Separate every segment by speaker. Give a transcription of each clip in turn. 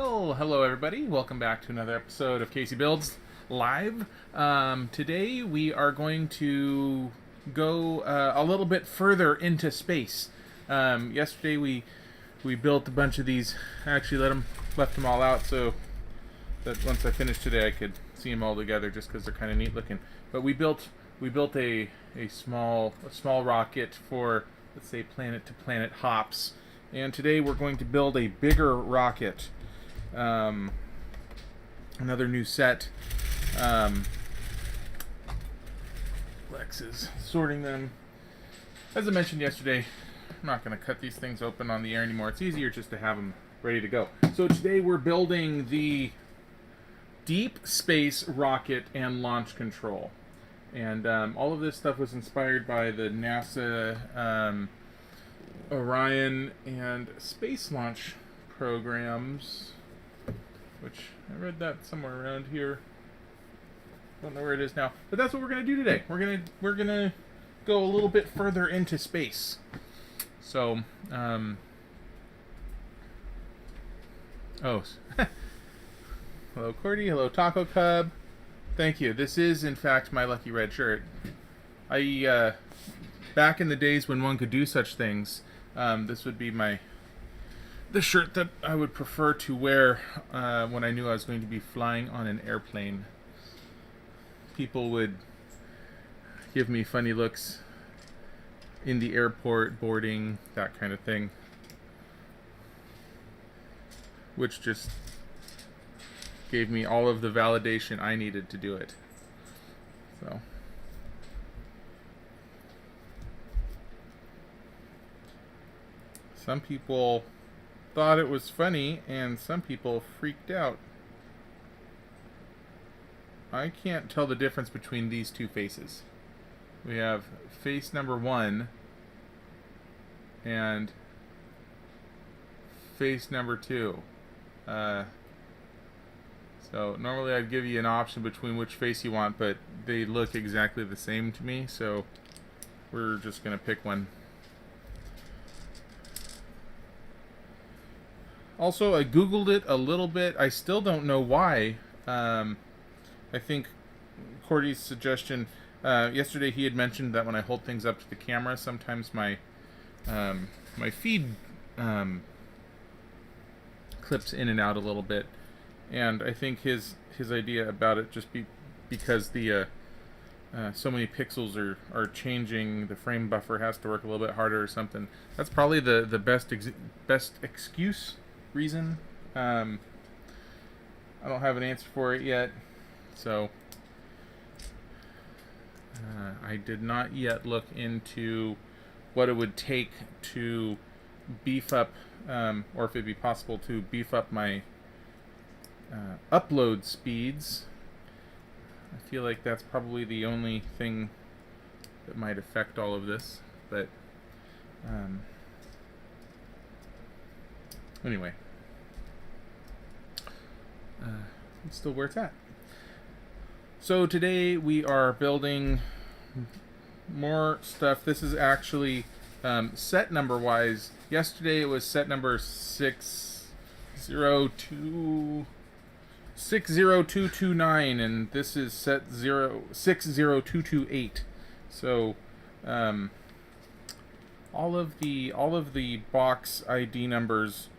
Speaker 1: Well, hello everybody. Welcome back to another episode of CaseyBuilds Live. Today we are going to go a little bit further into space. Yesterday we built a bunch of these. I actually left them all out so that once I finished today I could see them all together, just because they're kind of neat looking. But we built a small rocket for, let's say, planet to planet hops. And today we're going to build a bigger rocket. Another new set. Lex is sorting them. As I mentioned yesterday, I'm not going to cut these things open on the air anymore. It's easier just to have them ready to go. So today we're building the deep space rocket and launch control. And all of this stuff was inspired by the NASA Orion and space launch programs, which I read that somewhere around here. Don't know where it is now, but that's what we're gonna do today. We're gonna go a little bit further into space. So, oh, hello Cordy, hello Taco Cub. Thank you. This is in fact my lucky red shirt. Back in the days when one could do such things, this would be the shirt that I would prefer to wear when I knew I was going to be flying on an airplane. People would give me funny looks in the airport, boarding, that kind of thing, which just gave me all of the validation I needed to do it. So some people thought it was funny, and some people freaked out. I can't tell the difference between these two faces. We have face number 1 and face number 2. So normally I'd give you an option between which face you want, but they look exactly the same to me, so we're just gonna pick one. Also, I googled it a little bit. I still don't know why. I think Cordy's suggestion yesterday, he had mentioned that when I hold things up to the camera, sometimes my feed clips in and out a little bit, and I think his idea about it just because the so many pixels are changing, the frame buffer has to work a little bit harder or something. That's probably the best excuse. Reason. I don't have an answer for it yet, so I did not yet look into what it would take to beef up, or if it'd be possible to beef up my upload speeds. I feel like that's probably the only thing that might affect all of this, but anyway, it's still where it's at. So today we are building more stuff. This is actually set number wise. Yesterday it was set number 60229, and this is set 60228. So all of the box ID numbers,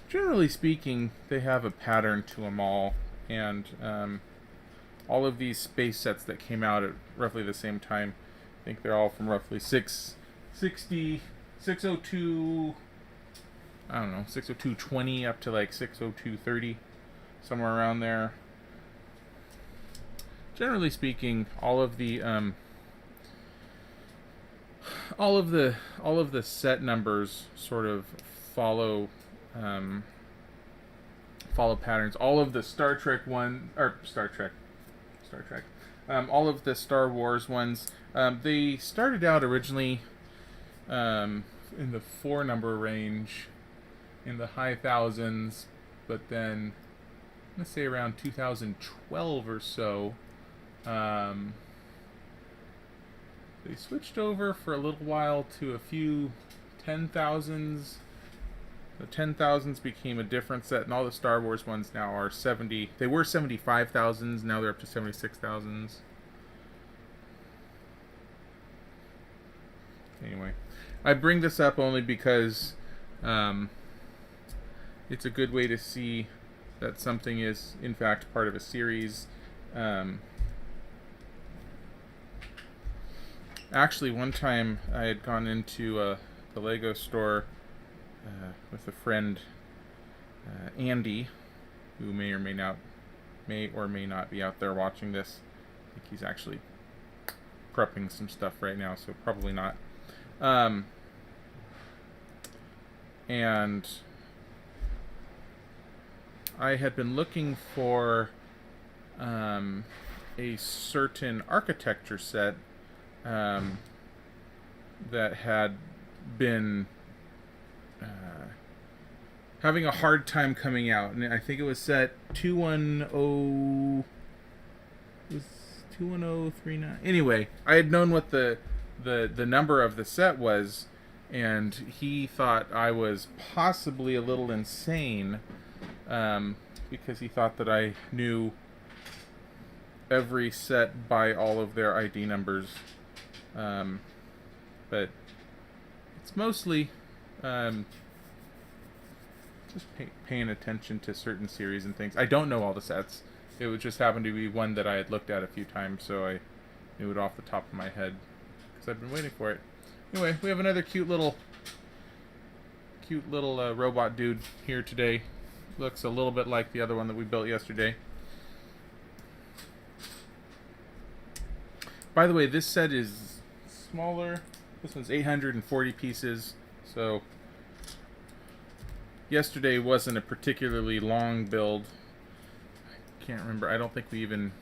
Speaker 1: generally speaking, they have a pattern to them all, and all of these space sets that came out at roughly the same time, I think they're all from roughly 602, I don't know, 60220 up to like 60230, somewhere around there. Generally speaking, all of the set numbers sort of follow patterns. All of the Star Trek, all of the Star Wars ones, they started out originally in the 4 number range, in the high thousands, but then let's say around 2012 or so, they switched over for a little while to a few 10,000s, The 10,000s became a different set, and all the Star Wars ones now are 70. They were 75,000s, now they're up to 76,000s. Anyway, I bring this up only because it's a good way to see that something is, in fact, part of a series. Actually, one time I had gone into the Lego store with a friend, Andy, who may or may not be out there watching this. I think he's actually prepping some stuff right now, so probably not. And I had been looking for a certain architecture set that had been having a hard time coming out, and I think it was set 210. Was 21039. Anyway, I had known what the number of the set was, and he thought I was possibly a little insane, because he thought that I knew every set by all of their ID numbers. But it's mostly just paying attention to certain series and things. I don't know all the sets. It would just happen to be one that I had looked at a few times, so I knew it off the top of my head because I've been waiting for it. Anyway, we have another cute little robot dude here today. Looks a little bit like the other one that we built yesterday. By the way, this set is smaller. This one's 840 pieces, so yesterday wasn't a particularly long build. I can't remember. I don't think we even...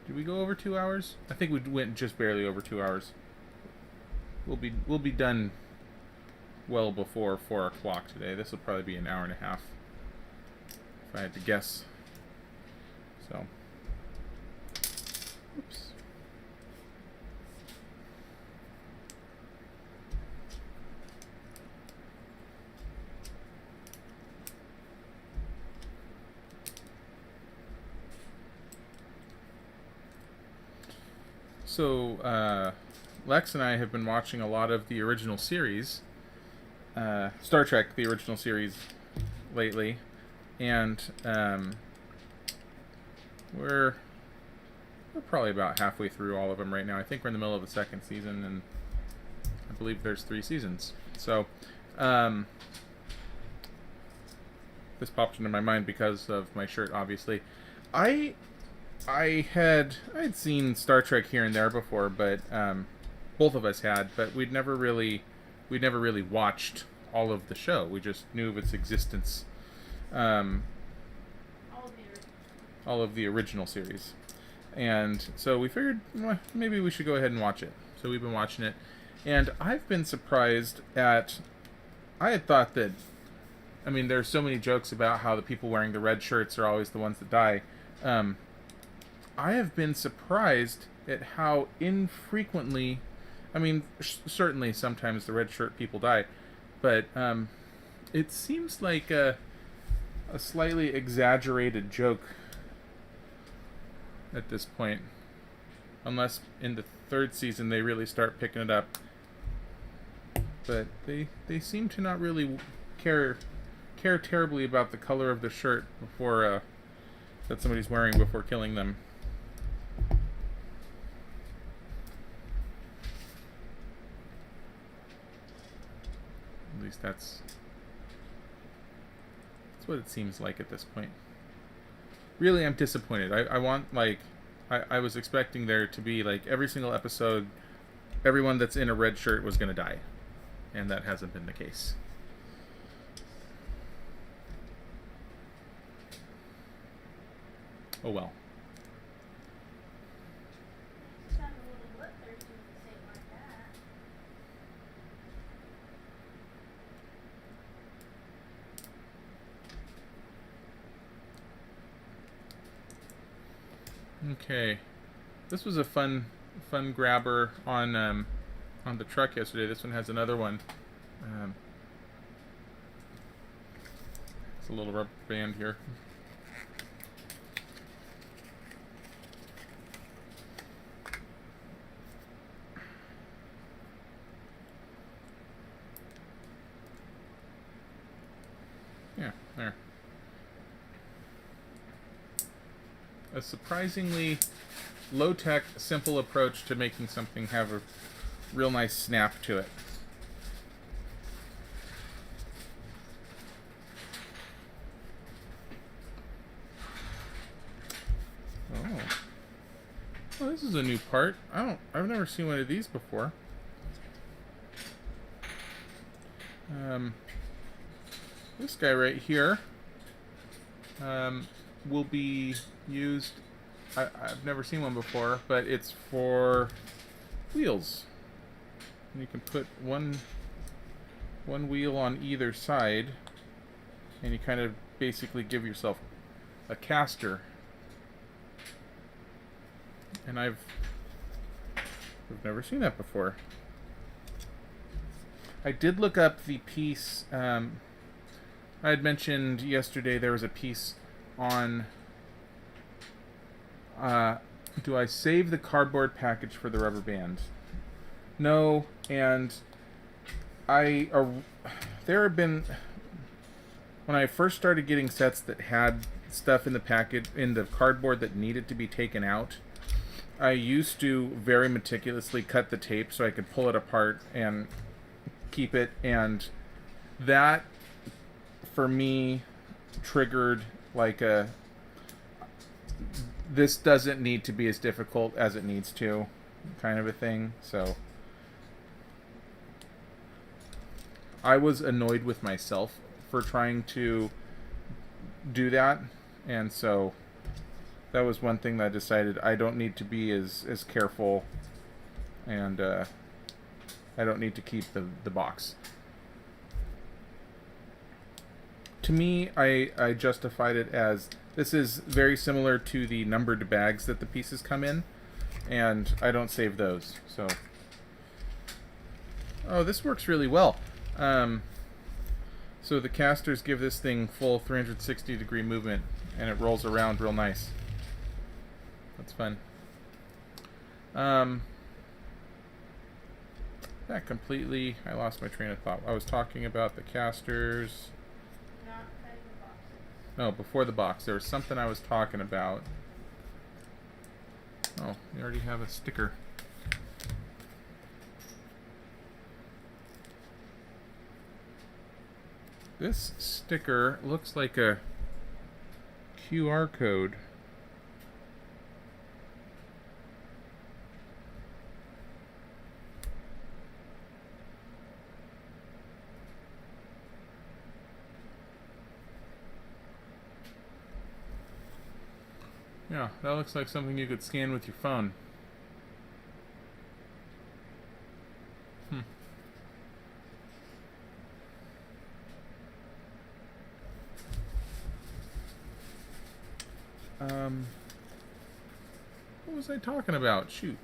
Speaker 1: Did we go over 2 hours? I think we went just barely over 2 hours. We'll be done well before 4 o'clock today. This will probably be an hour and a half, if I had to guess. So, oops. So, Lex and I have been watching a lot of the original series, Star Trek, the original series, lately, and we're probably about halfway through all of them right now. I think we're in the middle of the second season, and I believe there's 3 seasons. So, this popped into my mind because of my shirt, obviously. I had seen Star Trek here and there before, but both of us had, but we'd never really watched all of the show. We just knew of its existence. All of the original series. And so we figured, well, maybe we should go ahead and watch it. So we've been watching it. And I've been surprised at... I had thought that... I mean, there's so many jokes about how the people wearing the red shirts are always the ones that die. I have been surprised at how infrequently... I mean, certainly sometimes the red shirt people die. But it seems like a slightly exaggerated joke at this point. Unless in the 3rd season they really start picking it up. But they seem to not really care terribly about the color of the shirt before that somebody's wearing before killing them. At least that's what it seems like at this point. Really, I'm disappointed. I want, like, I was expecting there to be, like, every single episode, everyone that's in a red shirt was going to die. And that hasn't been the case. Oh well. Okay, this was a fun grabber on the truck yesterday. This one has another one. It's a little rubber band here. Yeah, there. A surprisingly low-tech, simple approach to making something have a real nice snap to it. Oh. Well, this is a new part. I've never seen one of these before. This guy right here will be used. I've never seen one before, but it's for wheels. And you can put one wheel on either side, and you kind of basically give yourself a caster. And I've never seen that before. I did look up the piece. I had mentioned yesterday there was a piece on. Do I save the cardboard package for the rubber band? No, and there have been, when I first started getting sets that had stuff in the package, in the cardboard that needed to be taken out, I used to very meticulously cut the tape so I could pull it apart and keep it, and that for me triggered like a, this doesn't need to be as difficult as it needs to kind of a thing. So I was annoyed with myself for trying to do that, and so that was one thing that I decided I don't need to be as careful, and I don't need to keep the box. To me, I justified it as this is very similar to the numbered bags that the pieces come in, and I don't save those. So, oh, this works really well. So the casters give this thing full 360-degree movement, and it rolls around real nice. That's fun. That completely, I lost my train of thought. I was talking about the casters. No, before the box. There was something I was talking about. Oh, we already have a sticker. This sticker looks like a QR code. Yeah, that looks like something you could scan with your phone. What was I talking about? Shoot.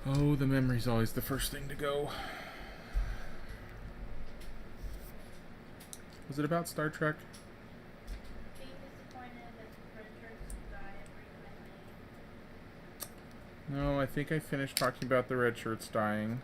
Speaker 1: Oh, the memory's always the first thing to go. Was it about Star Trek?
Speaker 2: Being disappointed that red shirts died recently.
Speaker 1: No, I think I finished talking about the red shirts dying.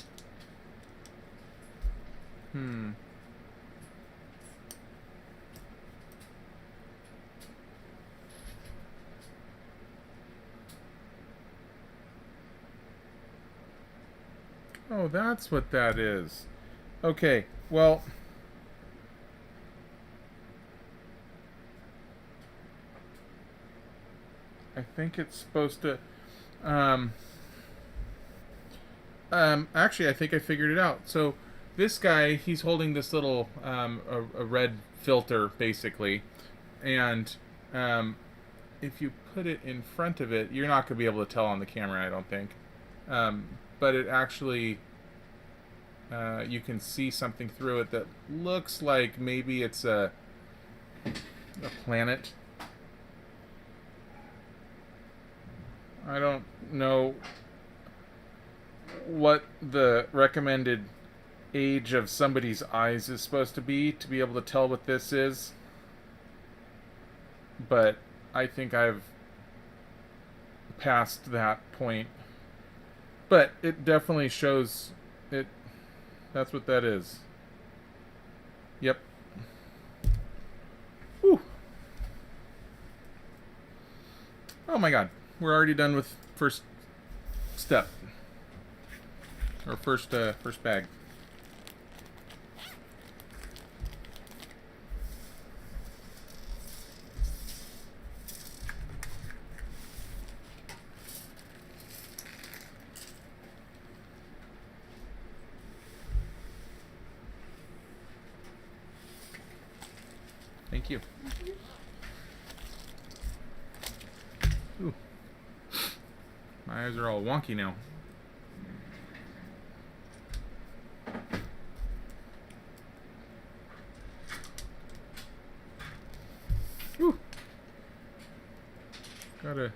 Speaker 1: Oh, that's what that is. Okay, well, I think it's supposed to, actually, I think I figured it out. So, this guy, he's holding this little, a red filter, basically, and, if you put it in front of it, you're not going to be able to tell on the camera, I don't think. But it actually, you can see something through it that looks like maybe it's a planet. I don't know. what the recommended age of somebody's eyes is supposed to be able to tell what this is. But I think I've passed that point. But it definitely shows it. That's what that is. Yep. Whew. Oh my god. We're already done with first step. Or first bag. Thank you. Ooh. My eyes are all wonky now. Ooh. Got a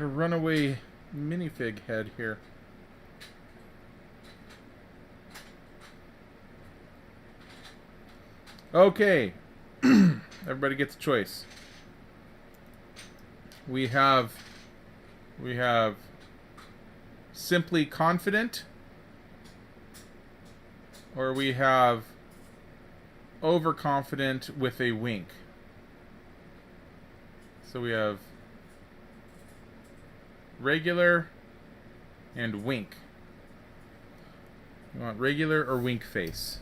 Speaker 1: runaway minifig head here. Okay. Everybody gets a choice. We have simply confident, or we have overconfident with a wink. So we have regular and wink. You want regular or wink face?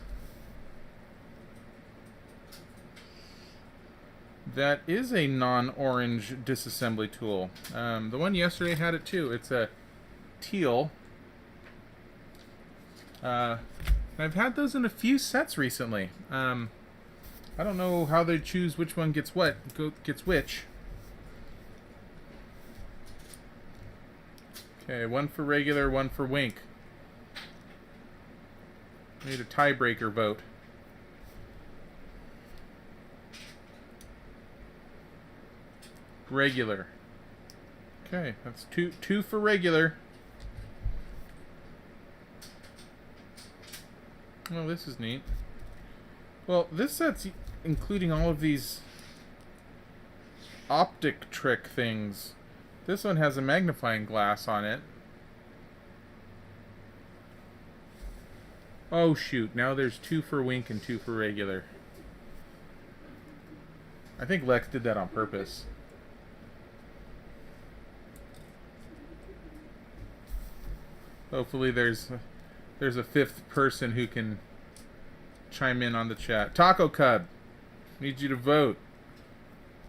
Speaker 1: That is a non-orange disassembly tool. The one yesterday had it too. It's a teal. I've had those in a few sets recently. I don't know how they choose which one gets gets which. Okay, one for regular, one for wink. Need a tiebreaker vote. Regular. Okay, that's two for regular. Oh, this is neat. Well, this set's including all of these optic trick things. This one has a magnifying glass on it. Oh shoot, now there's 2 for wink and 2 for regular. I think Lex did that on purpose. Hopefully there's a 5th person who can chime in on the chat. Taco Cub, need you to vote.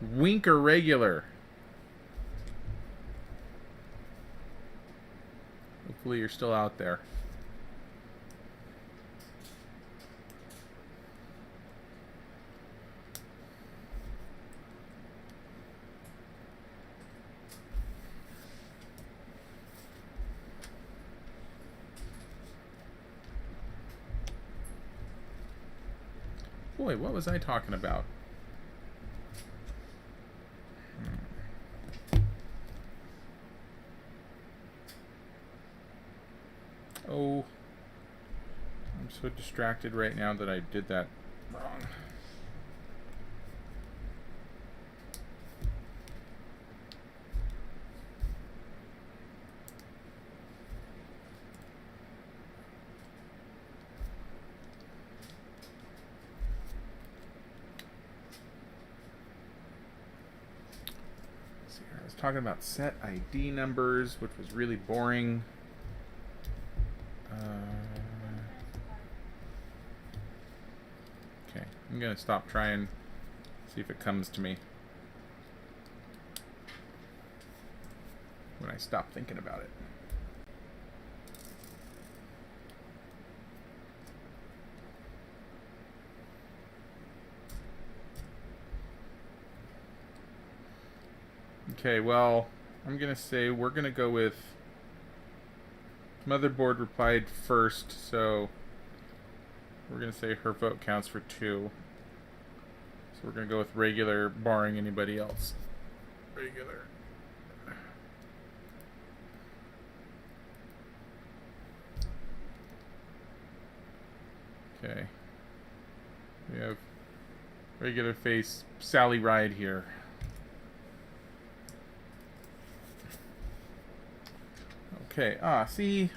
Speaker 1: Wink or regular? Hopefully you're still out there. Boy, what was I talking about? Oh, I'm so distracted right now that I did that wrong. I was talking about set ID numbers, which was really boring. Okay, I'm gonna stop trying, see if it comes to me when I stop thinking about it. Okay, well, I'm gonna say we're gonna go with Motherboard replied first, so we're gonna say her vote counts for 2. So we're gonna go with regular, barring anybody else. Regular. Okay. We have regular face Sally Ride here. Okay. See,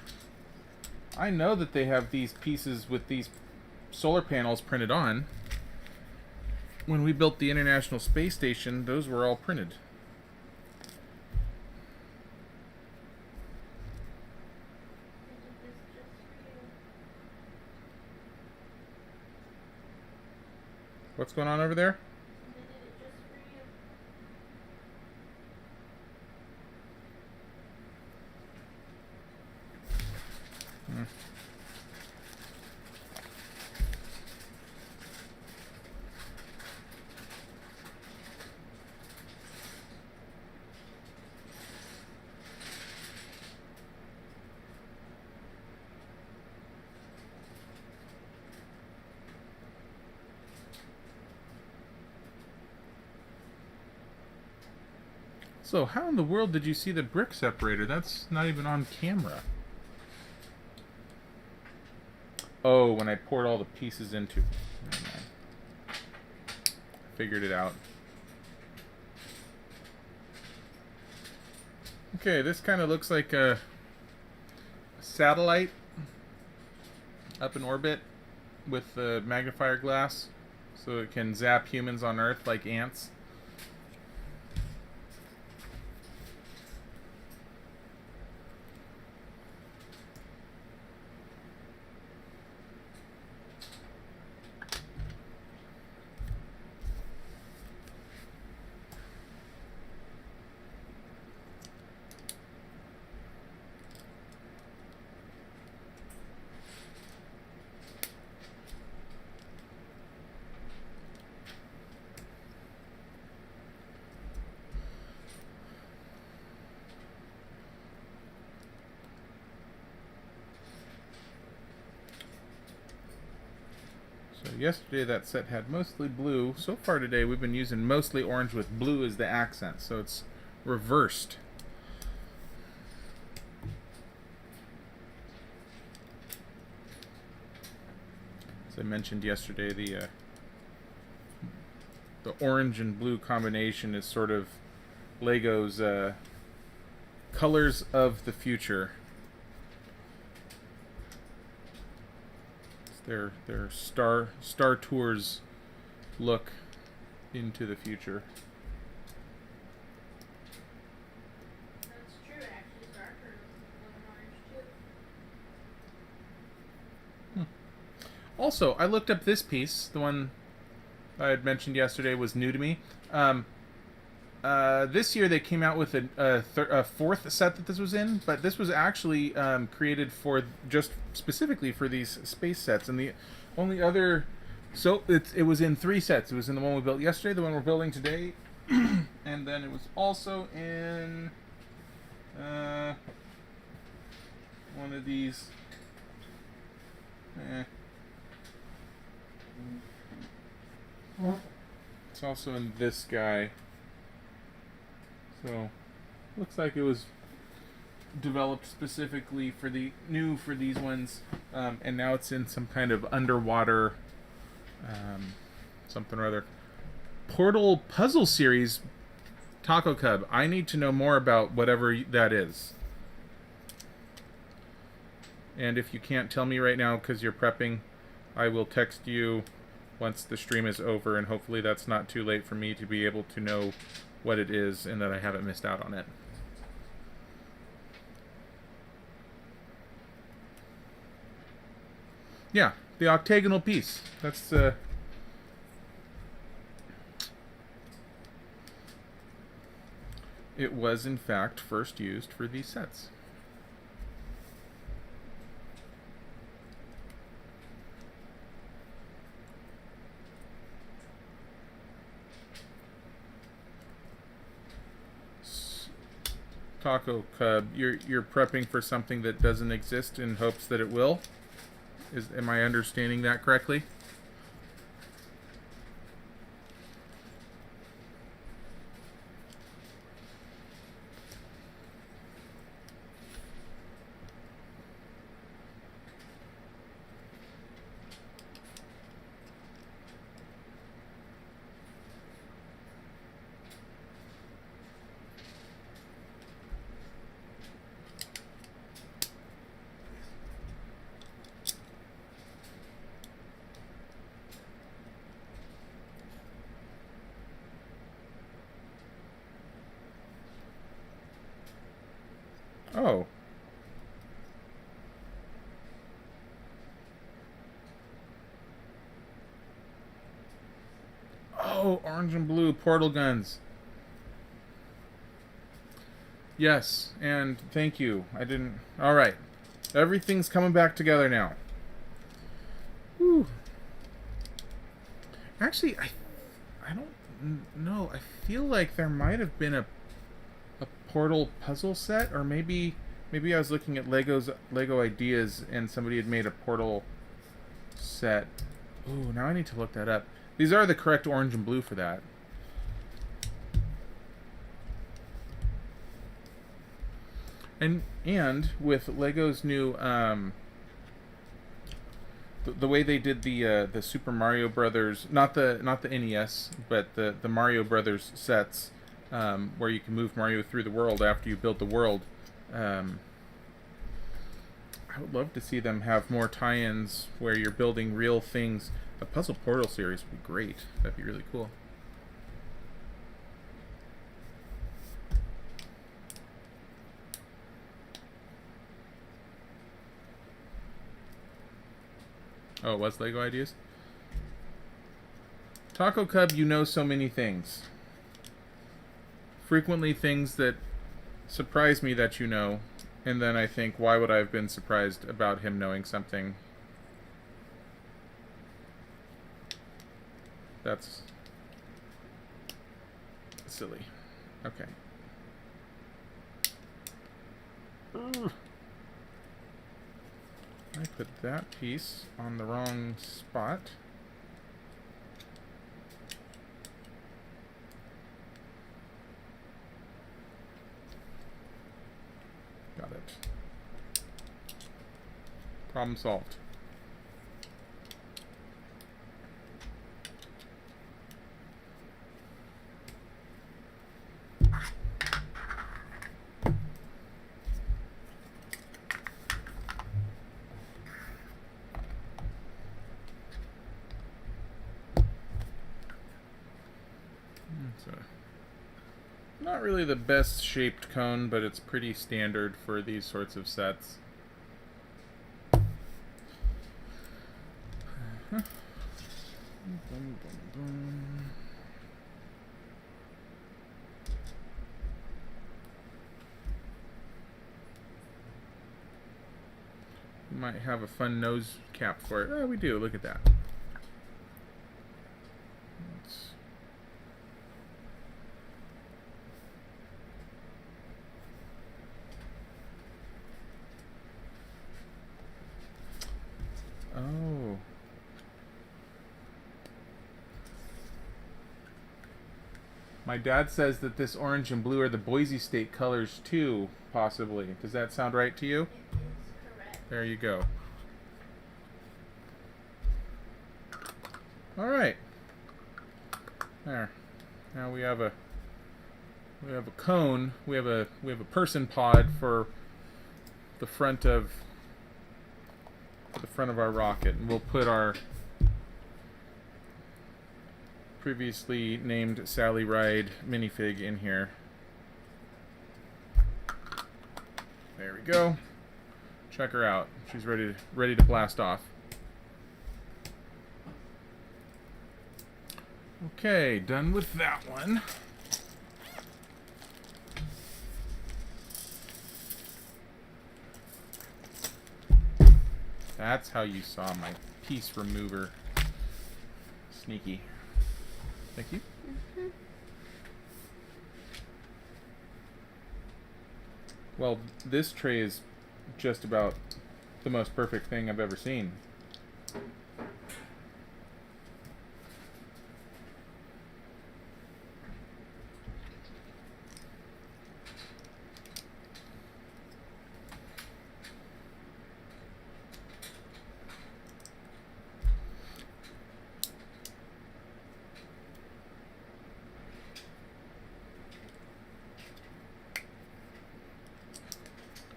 Speaker 1: I know that they have these pieces with these solar panels printed on. When we built the International Space Station, those were all printed. What's going on over there?
Speaker 2: They did it just for you.
Speaker 1: So, how in the world did you see the brick separator? That's not even on camera. Oh, when I poured all the pieces into... Never mind. Figured it out. Okay, this kind of looks like a satellite up in orbit with the magnifier glass, so it can zap humans on Earth like ants. So yesterday that set had mostly blue. So far today we've been using mostly orange with blue as the accent, so it's reversed. As I mentioned yesterday, the orange and blue combination is sort of Lego's colors of the future. Their Star Tours look into the future.
Speaker 2: That's true, actually. Star Tours is orange too.
Speaker 1: Also, I looked up this piece. The one I had mentioned yesterday was new to me. This year they came out with a fourth set that this was in, but this was actually created for just specifically for these space sets. And the only other, so it was in 3 sets. It was in the one we built yesterday, the one we're building today, and then it was also in one of these. It's also in this guy. So, looks like it was developed specifically for these ones, and now it's in some kind of underwater something or other. Portal puzzle series, Taco Cub. I need to know more about whatever that is. And if you can't tell me right now because you're prepping, I will text you once the stream is over, and hopefully that's not too late for me to be able to know what it is and that I haven't missed out on it. Yeah, the octagonal piece. That's it was in fact first used for these sets. Taco Cub, you're prepping for something that doesn't exist in hopes that it will. Am I understanding that correctly? Oh. Oh, orange and blue portal guns. Yes, and thank you. I didn't. All right. Everything's coming back together now. Whew. Actually, I don't know. I feel like there might have been a portal puzzle set, or maybe I was looking at Lego ideas and somebody had made a portal set. Ooh, now I need to look that up. These are the correct orange and blue for that. And with Lego's new the way they did the Super Mario Brothers, not the NES, but the Mario Brothers sets, where you can move Mario through the world after you build the world. I would love to see them have more tie-ins where you're building real things. A Puzzle Portal series would be great. That'd be really cool. Oh, it was Lego Ideas? Taco Cub, you know so many things. Frequently things that surprise me that you know, and then I think, why would I have been surprised about him knowing something? That's silly. Okay. I put that piece on the wrong spot. Got it. Problem solved. Not really the best shaped cone, but it's pretty standard for these sorts of sets. We might have a fun nose cap for it. Oh, we do. Look at that. Oh. My dad says that this orange and blue are the Boise State colors too, possibly. Does that sound right to you?
Speaker 2: It is correct.
Speaker 1: There you go. All right. There. Now we have a cone. We have a person pod for the front of our rocket, and we'll put our previously named Sally Ride minifig in here. There we go. Check her out. She's ready to blast off. Okay, done with that one. That's how you saw my piece remover. Sneaky. Thank you.
Speaker 2: Mm-hmm.
Speaker 1: Well, this tray is just about the most perfect thing I've ever seen.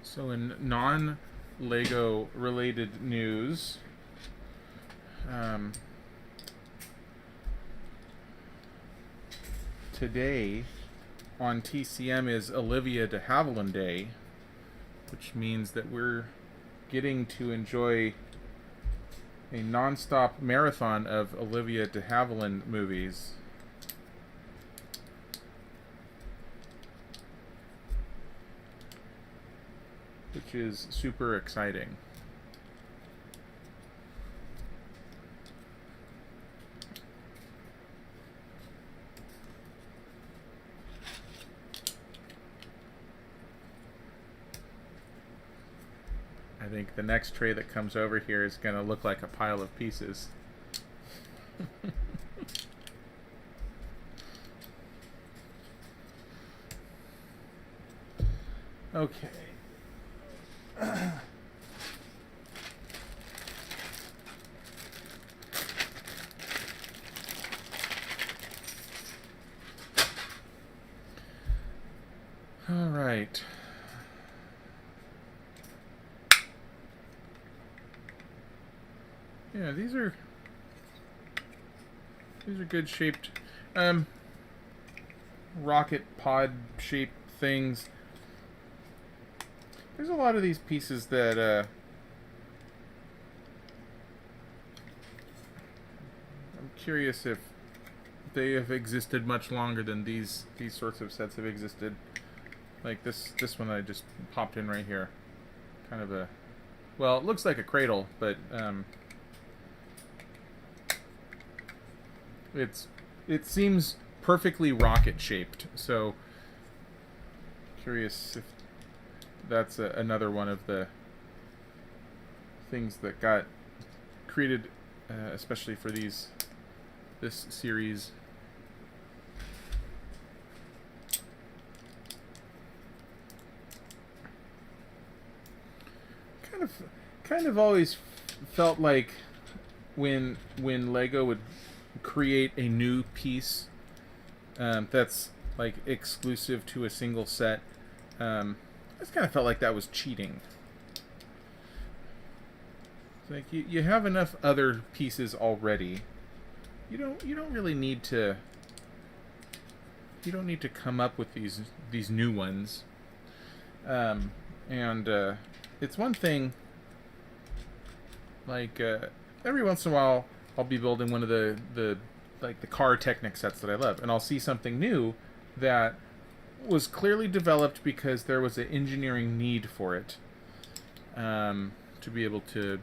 Speaker 1: So in non-Lego related news, today on TCM is Olivia de Havilland Day, which means that we're getting to enjoy a non-stop marathon of Olivia de Havilland movies. Which is super exciting. I think the next tray that comes over here is going to look like a pile of pieces. Okay. All right. Yeah, these are good shaped rocket pod shaped things. There's a lot of these pieces that I'm curious if they have existed much longer than these sorts of sets have existed. Like this one I just popped in right here. Kind of a, well, it looks like a cradle, but it seems perfectly rocket shaped. So curious if that's another one of the things that got created especially for this series. Kind of always felt like when Lego would create a new piece that's like exclusive to a single set, I just kind of felt like that was cheating. It's like you have enough other pieces already. You don't really need to. You don't need to come up with these new ones. It's one thing. Like every once in a while, I'll be building one of the car Technic sets that I love, and I'll see something new that was clearly developed because there was an engineering need for it, to be able to,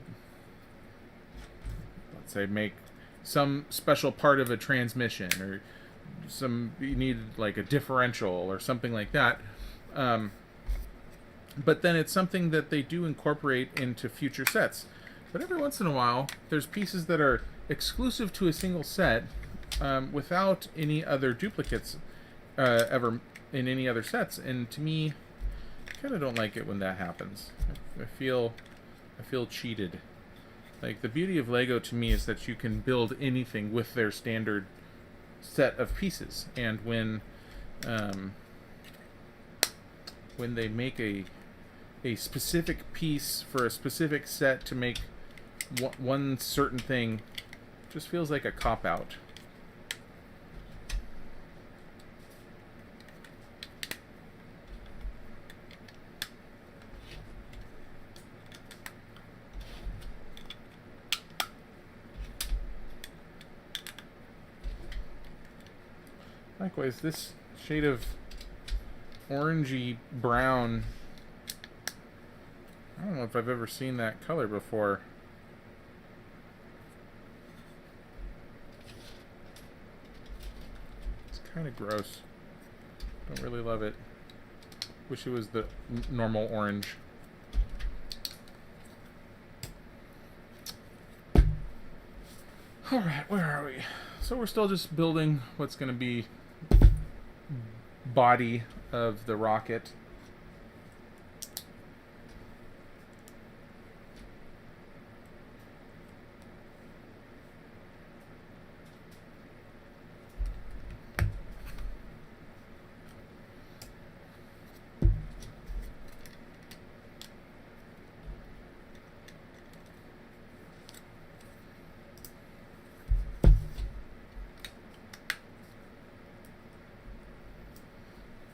Speaker 1: let's say, make some special part of a transmission, or you needed like a differential or something like that. But then it's something that they do incorporate into future sets. But every once in a while, there's pieces that are exclusive to a single set, without any other duplicates ever in any other sets. And to me, I kind of don't like it when that happens. I feel cheated. Like, the beauty of Lego to me is that you can build anything with their standard set of pieces. And when they make a specific piece for a specific set to make one certain thing, just feels like a cop-out. Likewise, this shade of orangey brown, I don't know if I've ever seen that color before. It's kind of gross. Don't really love it. Wish it was the normal orange. Alright, where are we? So we're still just building what's going to be body of the rocket.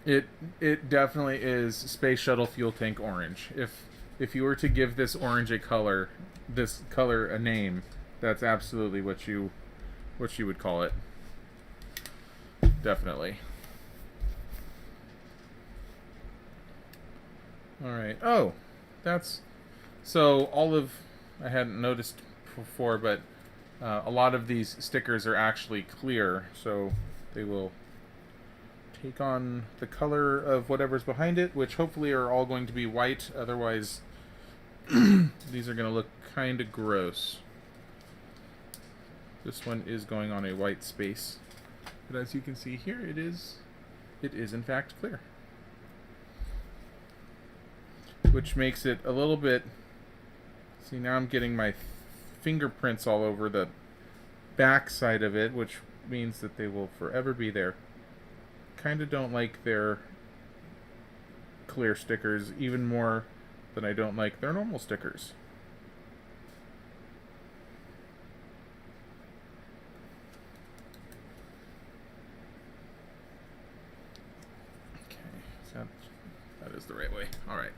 Speaker 1: It definitely is space shuttle fuel tank orange. If you were to give this orange a color, this color a name, that's absolutely what you would call it. Definitely. All right. Oh, that's so I hadn't noticed before, but a lot of these stickers are actually clear, so they will take on the color of whatever's behind it, which hopefully are all going to be white. Otherwise, these are going to look kind of gross. This one is going on a white space, but as you can see here, it is in fact clear, which makes it a little bit. See, now I'm getting my fingerprints all over the back side of it, which means that they will forever be there. Kind of don't like their clear stickers even more than I don't like their normal stickers. Okay, so that is the right way. All right.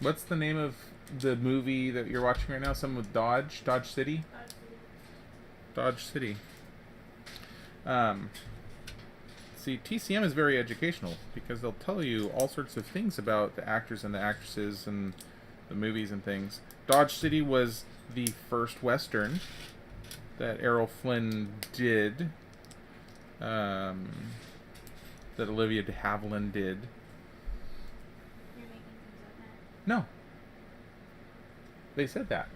Speaker 1: What's the name of the movie that you're watching right now? Some with Dodge City? Dodge City. See, TCM is very educational because they'll tell you all sorts of things about the actors and the actresses and the movies and things. Dodge City was the first Western that Errol Flynn did, that Olivia de Havilland did.
Speaker 2: You're making things up, Matt.
Speaker 1: No. They said that.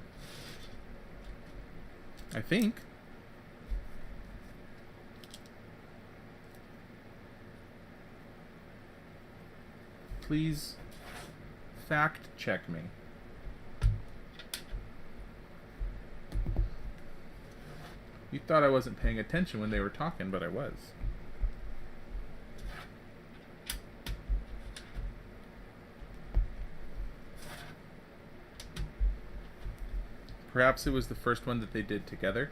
Speaker 1: I think. Please fact check me. You thought I wasn't paying attention when they were talking, but I was. Perhaps it was the first one that they did together.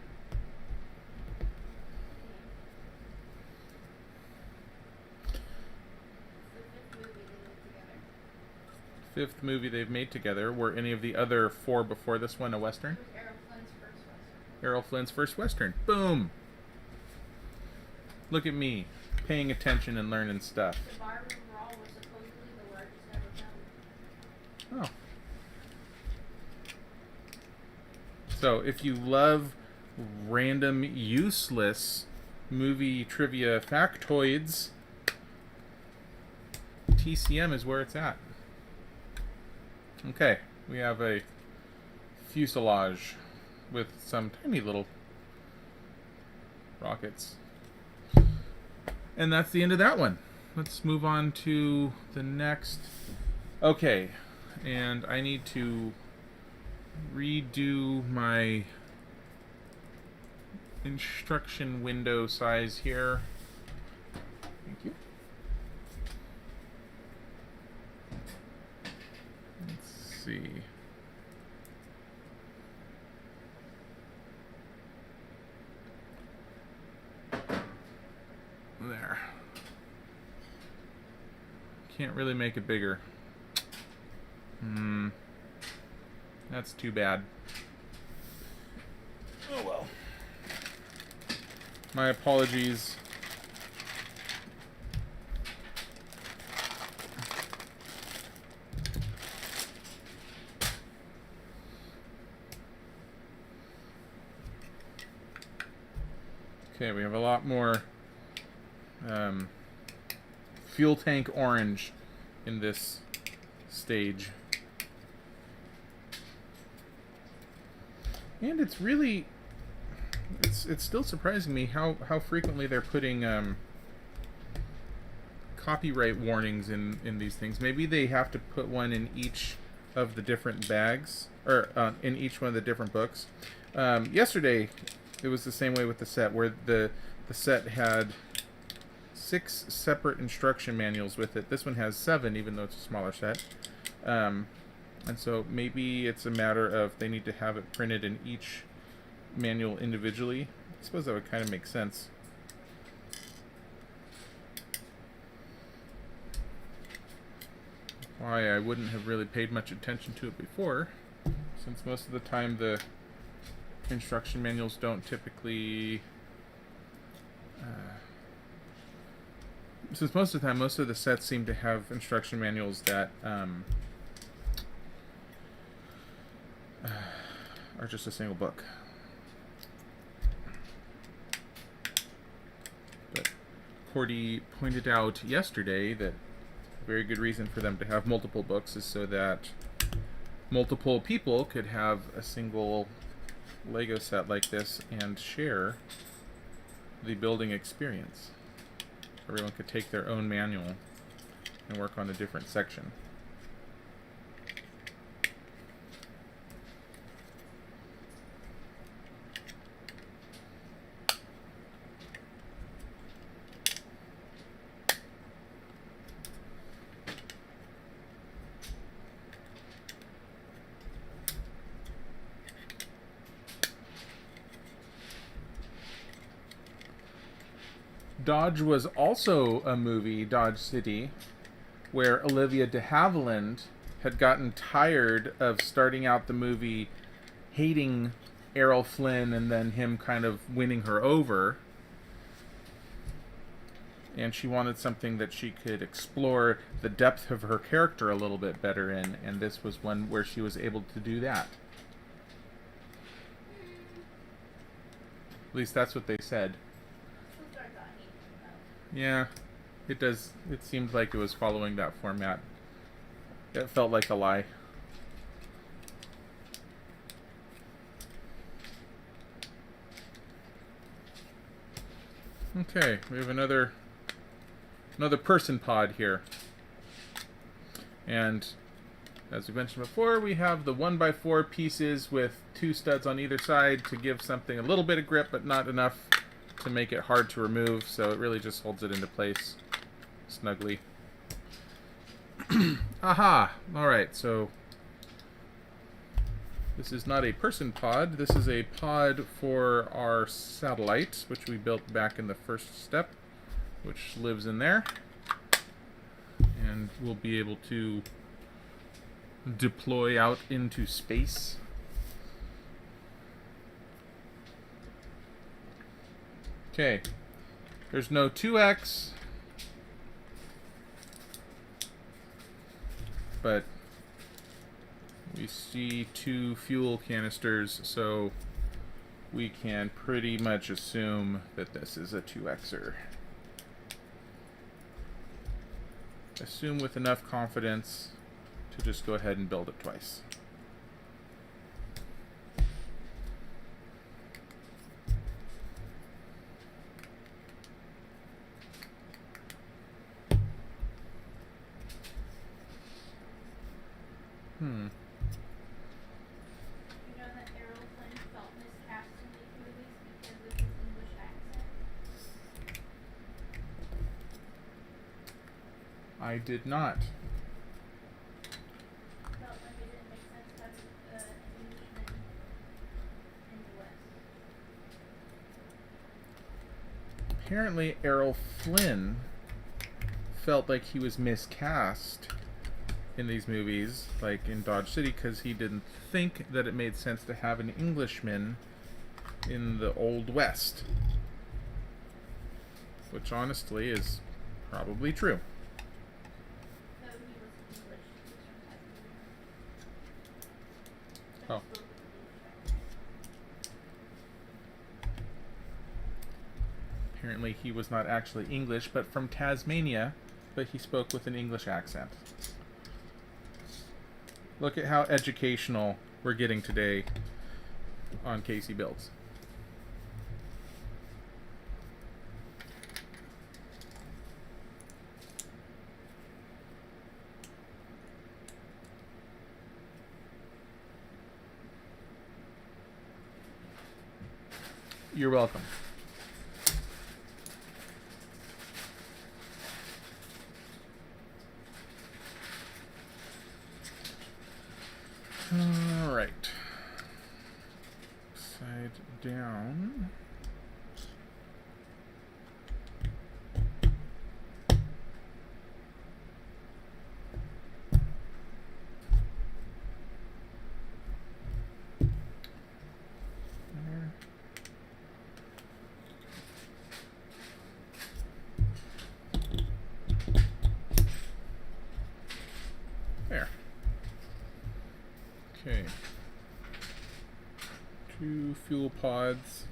Speaker 1: Fifth movie they've made together. Were any of the other four before this one a Western?
Speaker 2: It was Errol Flynn's first Western.
Speaker 1: Errol Flynn's first Western. Boom! Look at me, paying attention and learning stuff.
Speaker 2: The barroom brawl was supposedly the largest ever found.
Speaker 1: Oh. So, if you love random, useless movie trivia factoids, TCM is where it's at. Okay, we have a fuselage with some tiny little rockets. And that's the end of that one. Let's move on to the next. Okay, and I need to redo my instruction window size here. Thank you. Let's see. There. Can't really make it bigger. That's too bad. Oh well. My apologies. Okay, we have a lot more fuel tank orange in this stage. And it's really, it's still surprising me how frequently they're putting copyright warnings in these things. Maybe they have to put one in each of the different bags, or in each one of the different books. Yesterday, it was the same way with the set, where the set had 6 separate instruction manuals with it. This one has 7, even though it's a smaller set. And so maybe it's a matter of they need to have it printed in each manual individually. I suppose that would kind of make sense. Why I wouldn't have really paid much attention to it before, since most of the time the instruction manuals don't typically... since most of the time, most of the sets seem to have instruction manuals that are just a single book. But Cordy pointed out yesterday that a very good reason for them to have multiple books is so that multiple people could have a single Lego set like this and share the building experience. Everyone could take their own manual and work on a different section. Dodge was also a movie, Dodge City, where Olivia de Havilland had gotten tired of starting out the movie hating Errol Flynn and then him kind of winning her over. And she wanted something that she could explore the depth of her character a little bit better in, and this was one where she was able to do that. At least that's what they said. Yeah, it does. It seemed like it was following that format. It felt like a lie. Okay, we have another person pod here. And as we mentioned before, we have the 1x4 pieces with 2 studs on either side to give something a little bit of grip, but not enough to make it hard to remove, so it really just holds it into place snugly. Aha! Alright, so this is not a person pod, this is a pod for our satellite, which we built back in the first step, which lives in there. And we'll be able to deploy out into space. Okay, there's no 2x, but we see 2 fuel canisters, so we can pretty much assume that this is a 2xer. Assume with enough confidence to just go ahead and build it twice.
Speaker 2: You know that Errol Flynn felt miscast in these movies because of his English accent?
Speaker 1: I did not.
Speaker 2: Felt like it didn't make sense to have an Englishman in the West.
Speaker 1: Apparently, Errol Flynn felt like he was miscast in these movies, like in Dodge City, because he didn't think that it made sense to have an Englishman in the Old West. Which honestly is probably true.
Speaker 2: So he was English. He was from Tasmania.
Speaker 1: Oh.
Speaker 2: Spoke with an English accent.
Speaker 1: Apparently he was not actually English, but from Tasmania, but he spoke with an English accent. Look at how educational we're getting today. on CaseyBuilds. You're welcome. All right. Side down. There. Okay. 2 fuel pods.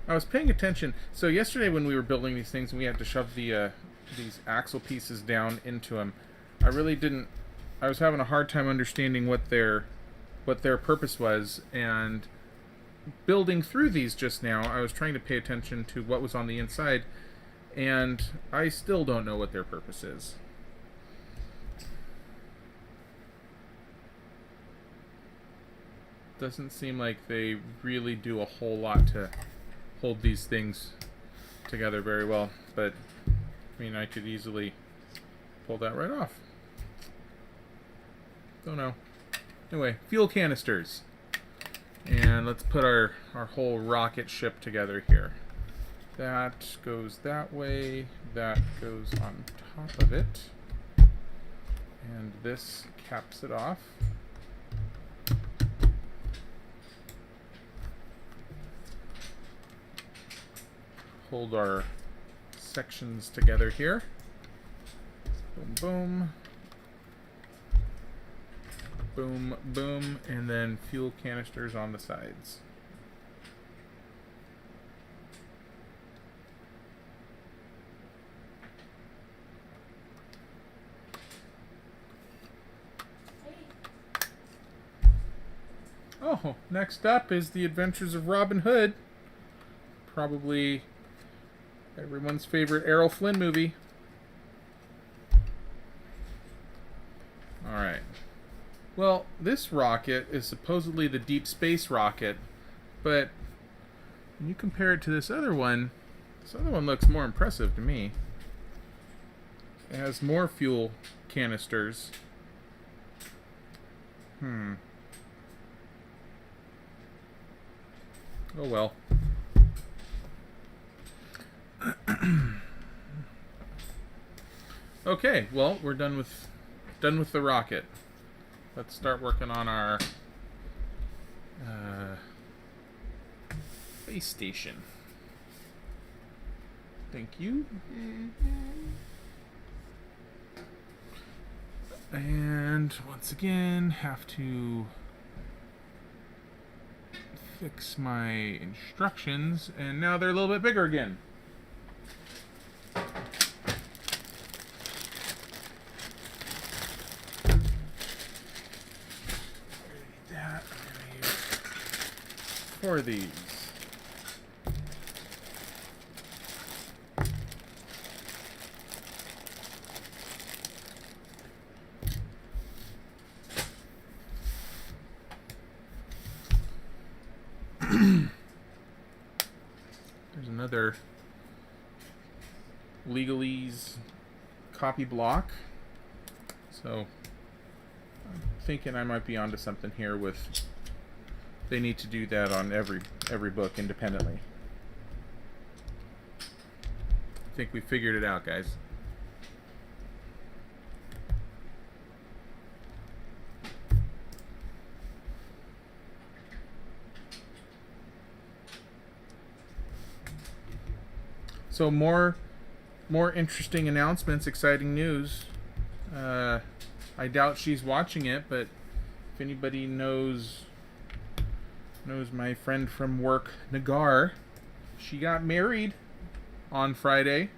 Speaker 1: I was paying attention. So yesterday when we were building these things and we had to shove the these axle pieces down into them, I really didn't. I was having a hard time understanding what their purpose was, and building through these just now, I was trying to pay attention to what was on the inside, and I still don't know what their purpose is. Doesn't seem like they really do a whole lot to hold these things together very well, but I mean, I could easily pull that right off. Don't know. Anyway, fuel canisters. And let's put our whole rocket ship together here. That goes that way. That goes on top of it. And this caps it off. Hold our sections together here. Boom, boom. Boom, boom, and then fuel canisters on the sides. Oh, next up is The Adventures of Robin Hood. Probably everyone's favorite Errol Flynn movie. Alright. Well, this rocket is supposedly the deep space rocket, but when you compare it to this other one looks more impressive to me. It has more fuel canisters. Oh well. Okay, well, we're done with the rocket. Let's start working on our base station. Thank you. And once again, have to fix my instructions, and now they're a little bit bigger again. For these. There's another legalese copy block. So I'm thinking I might be onto something here with they need to do that on every book independently. I think we figured it out, guys. So more interesting announcements, exciting news. I doubt she's watching it, but if anybody knows my friend from work, Nagar, she got married on Friday.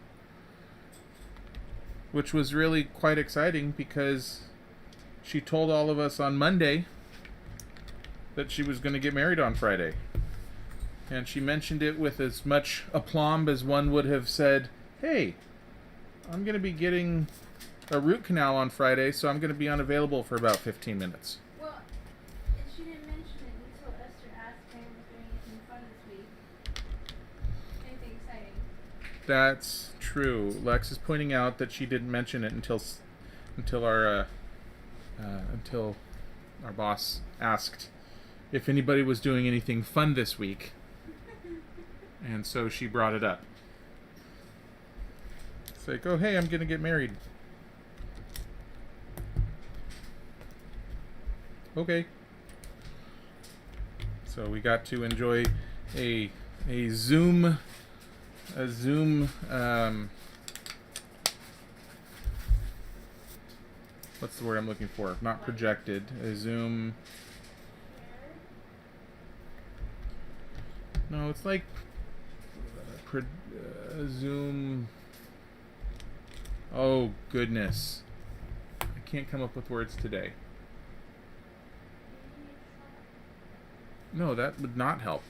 Speaker 1: which was really quite exciting because she told all of us on Monday that she was going to get married on Friday. And she mentioned it with as much aplomb as one would have said, hey, I'm going to be getting a root canal on Friday, so I'm going to be unavailable for about 15 minutes.
Speaker 2: Well, and she didn't mention it until Esther asked if anyone was doing anything fun this week. Anything exciting.
Speaker 1: That's true. Lex is pointing out that she didn't mention it until our boss asked if anybody was doing anything fun this week. And so she brought it up. It's like, oh, hey, I'm going to get married. Okay. So we got to enjoy a Zoom, what's the word I'm looking for? Not projected. A Zoom. No, it's like Zoom. Oh, goodness. I can't come up with words today. No, that would not help.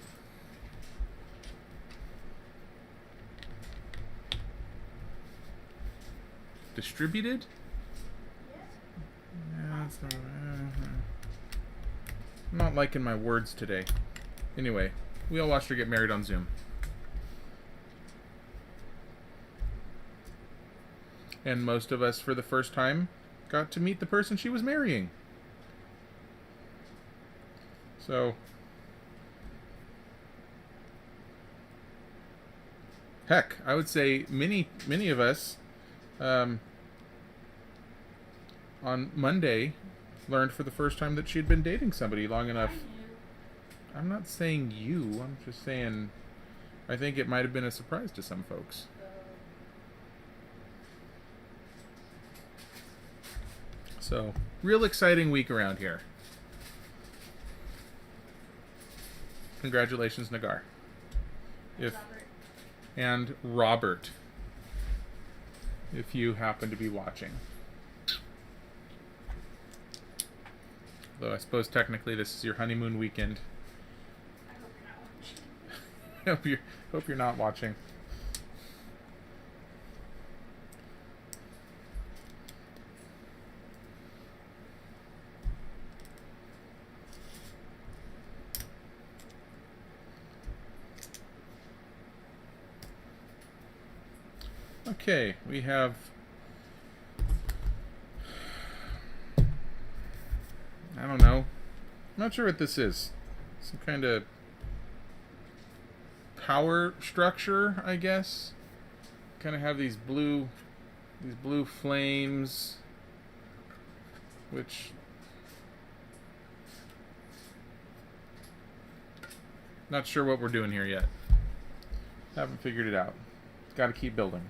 Speaker 1: Distributed? Yeah, that's not. I'm not liking my words today. Anyway, we all watched her get married on Zoom. And most of us, for the first time, got to meet the person she was marrying. So, heck, I would say many of us on Monday learned for the first time that she had been dating somebody long enough. I'm not saying you, I'm just saying I think it might have been a surprise to some folks. So, real exciting week around here. Congratulations, Nagar. And Robert, if you happen to be watching. Though I suppose technically this is your honeymoon weekend.
Speaker 2: I hope you're not watching.
Speaker 1: hope you're not watching. Okay, we have I don't know. I'm not sure what this is. Some kind of power structure, I guess. Kind of have these blue flames, which not sure what we're doing here yet. Haven't figured it out. Got to keep building.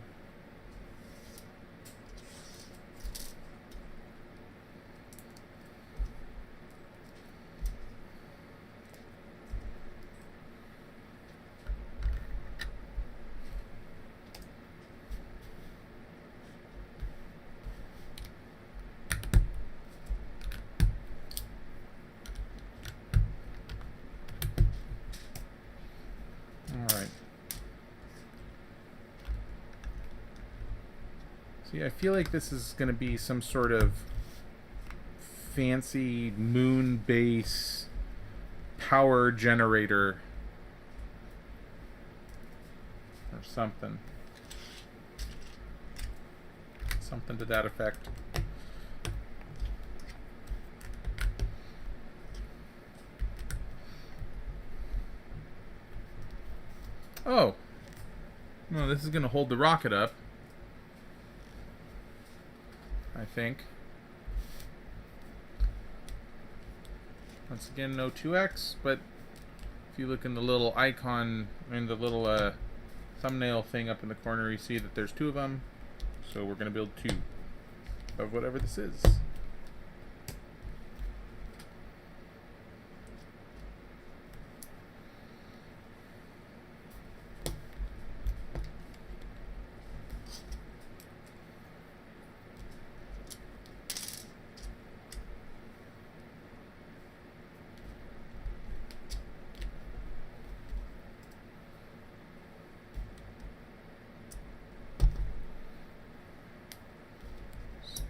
Speaker 1: See, I feel like this is going to be some sort of fancy moon base power generator or something. Something to that effect. Oh. No, this is going to hold the rocket up. I think. Once again, no 2x, but if you look in the little icon, in the little thumbnail thing up in the corner, you see that there's 2 of them. So we're going to build 2 of whatever this is.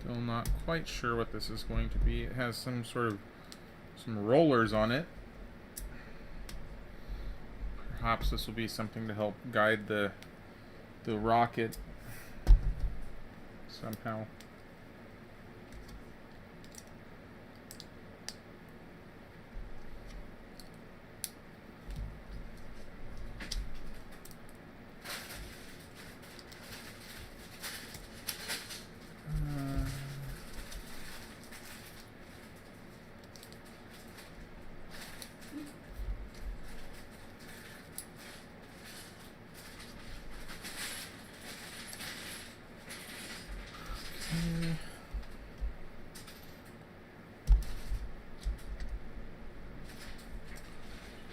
Speaker 1: Still not quite sure what this is going to be. It has some rollers on it. Perhaps this will be something to help guide the rocket somehow.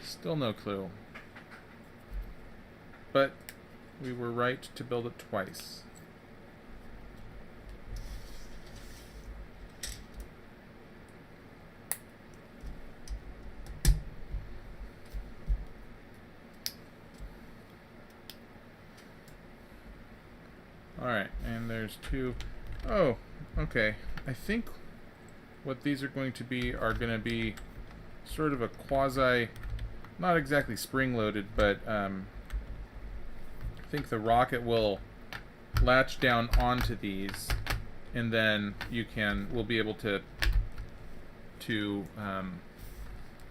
Speaker 1: Still no clue. But we were right to build it twice. Alright, and there's two. Oh, okay. I think what these are going to be sort of a quasi, not exactly spring-loaded, but I think the rocket will latch down onto these, and then we'll be able to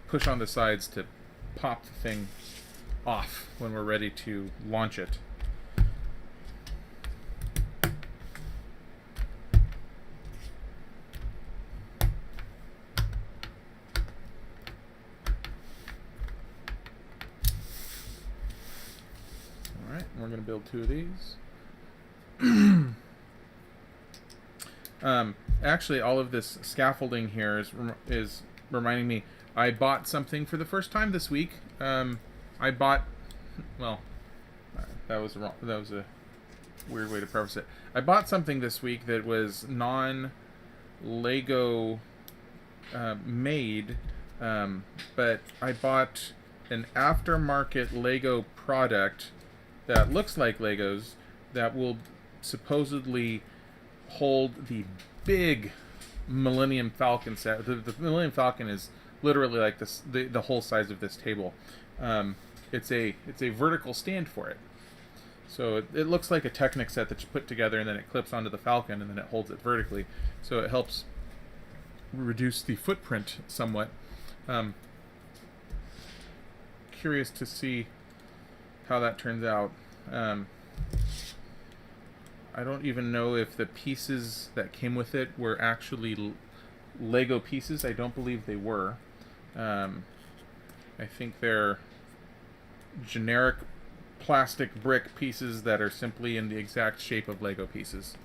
Speaker 1: push on the sides to pop the thing off when we're ready to launch it. We're going to build two of these. Actually, all of this scaffolding here is reminding me. I bought something for the first time this week. I bought, well, that was a weird way to preface it. I bought something this week that was non-Lego made, but I bought an aftermarket Lego product that looks like Legos that will supposedly hold the big Millennium Falcon set. The Millennium Falcon is literally like this, the whole size of this table. It's a vertical stand for it. So it looks like a Technic set that you put together and then it clips onto the Falcon and then it holds it vertically. So it helps reduce the footprint somewhat. Curious to see how that turns out. I don't even know if the pieces that came with it were actually Lego pieces. I don't believe they were. I think they're generic plastic brick pieces that are simply in the exact shape of Lego pieces.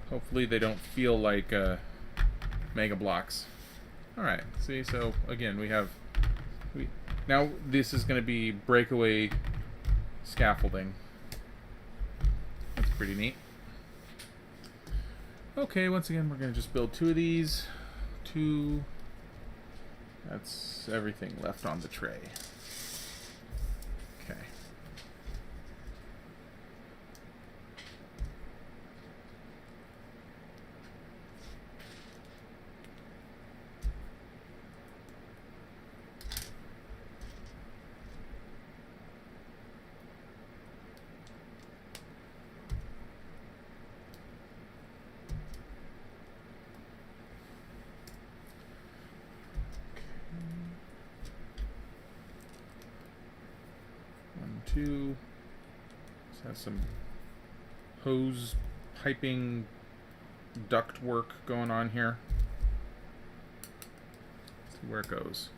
Speaker 1: Hopefully they don't feel like Mega Blocks. Alright, see, so again now this is going to be breakaway scaffolding. That's pretty neat. Okay, once again we're going to just build two of these. That's everything left on the tray. Okay. Two. This has some hose piping duct work going on here. Let's see where it goes.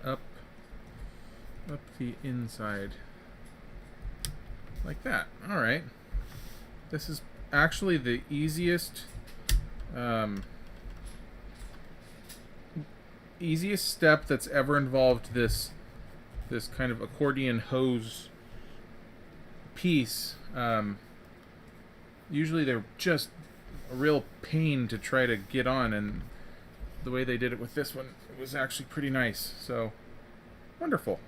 Speaker 1: Up the inside. Like that. Alright. This is actually the easiest step that's ever involved this kind of accordion hose piece. Usually they're just a real pain to try to get on, and the way they did it with this one, it was actually pretty nice. So, wonderful.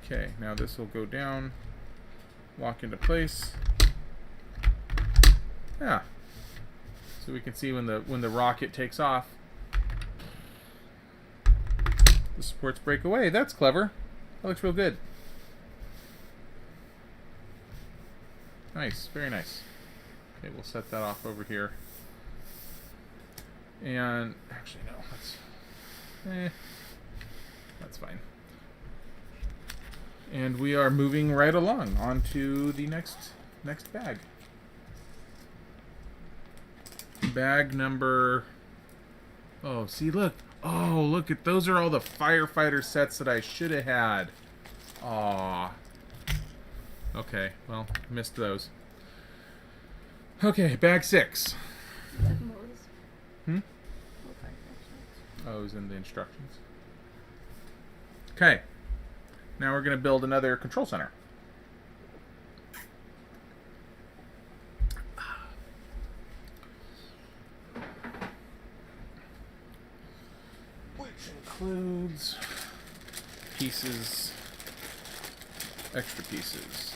Speaker 1: Okay, now this will go down, lock into place. Yeah. So we can see when the rocket takes off, the supports break away. That's clever. That looks real good. Nice, very nice. Okay, we'll set that off over here. And actually no, that's fine. And we are moving right along onto the next bag. Bag number. Oh, see, look. Oh, look at those are all the firefighter sets that I should have had. Aw. Okay, well, missed those. Okay, bag 6. Hmm? Oh, it was in the instructions. Okay. Now we're going to build another control center. Which includes pieces, extra pieces.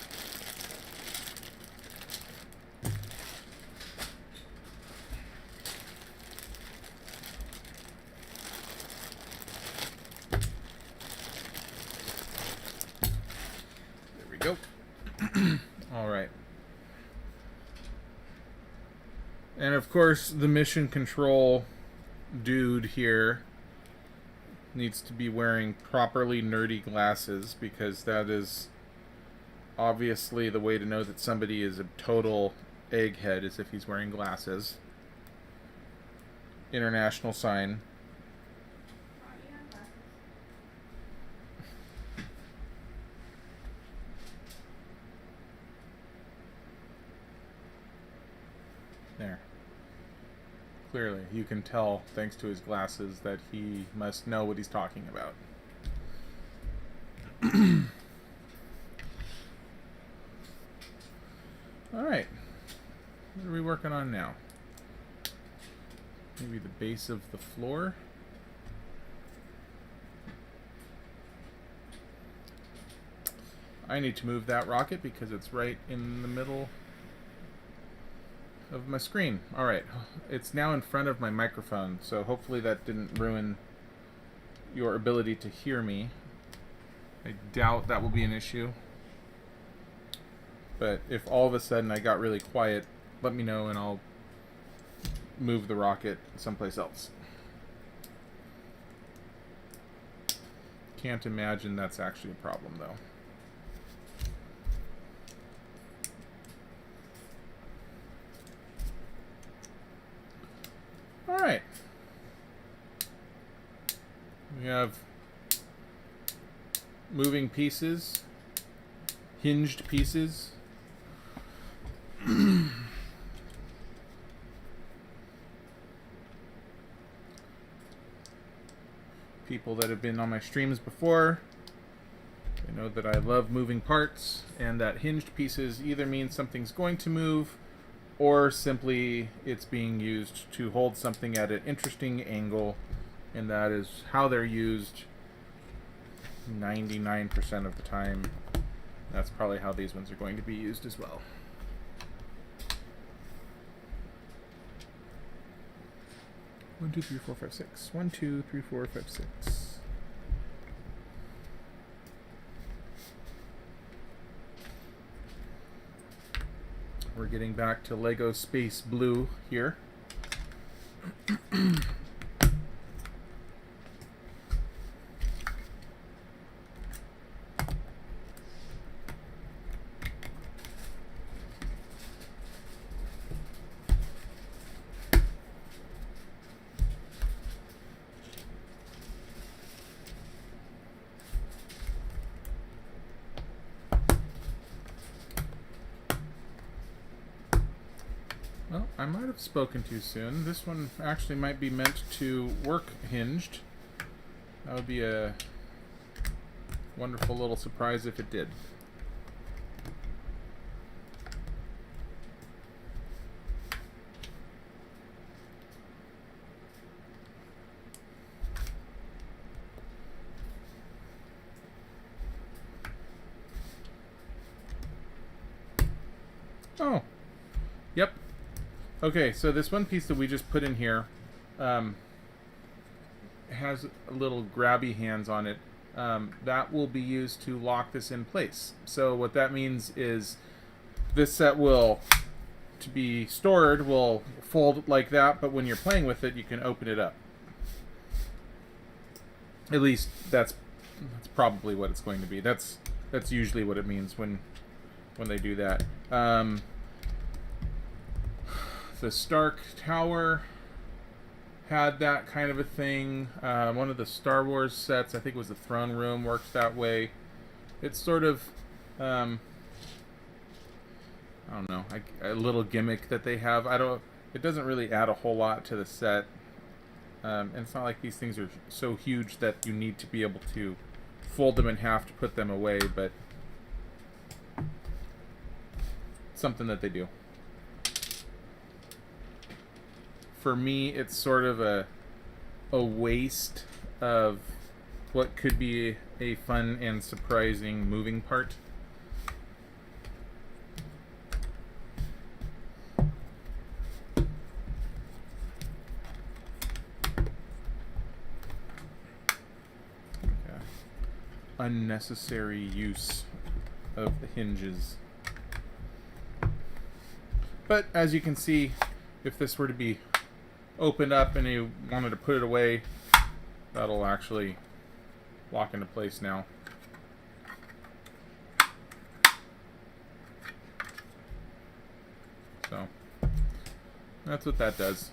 Speaker 1: Go. All right. And of course, the mission control dude here needs to be wearing properly nerdy glasses, because that is obviously the way to know that somebody is a total egghead, is if he's wearing glasses. International sign. There. Clearly, you can tell, thanks to his glasses, that he must know what he's talking about. Alright. What are we working on now? Maybe the base of the floor? I need to move that rocket because it's right in the middle of my screen. Alright, it's now in front of my microphone, so hopefully that didn't ruin your ability to hear me. I doubt that will be an issue. But if all of a sudden I got really quiet, let me know and I'll move the rocket someplace else. Can't imagine that's actually a problem though. Alright. We have moving pieces, hinged pieces. People that have been on my streams before, they know that I love moving parts, and that hinged pieces either mean something's going to move, or simply it's being used to hold something at an interesting angle, and that is how they're used 99% of the time. That's probably how these ones are going to be used as well. One, two, three, four, five, six. 1, 2, 3, 4, 5, 6. We're getting back to Lego Space Blue here. Well, I might have spoken too soon. This one actually might be meant to work hinged. That would be a wonderful little surprise if it did. Oh, yep. Okay, so this one piece that we just put in here has little grabby hands on it. That will be used to lock this in place. So what that means is this set will, to be stored, will fold like that, but when you're playing with it, you can open it up. At least that's probably what it's going to be. That's usually what it means when they do that. The Stark Tower had that kind of a thing. One of the Star Wars sets, I think it was the Throne Room, works that way. It's sort of, I don't know, a little gimmick that they have. It doesn't really add a whole lot to the set. And it's not like these things are so huge that you need to be able to fold them in half to put them away, but it's something that they do. For me, it's sort of a waste of what could be a fun and surprising moving part. Okay. Unnecessary use of the hinges. But as you can see, if this were to be opened up and you wanted to put it away, that'll actually lock into place now. So that's what that does.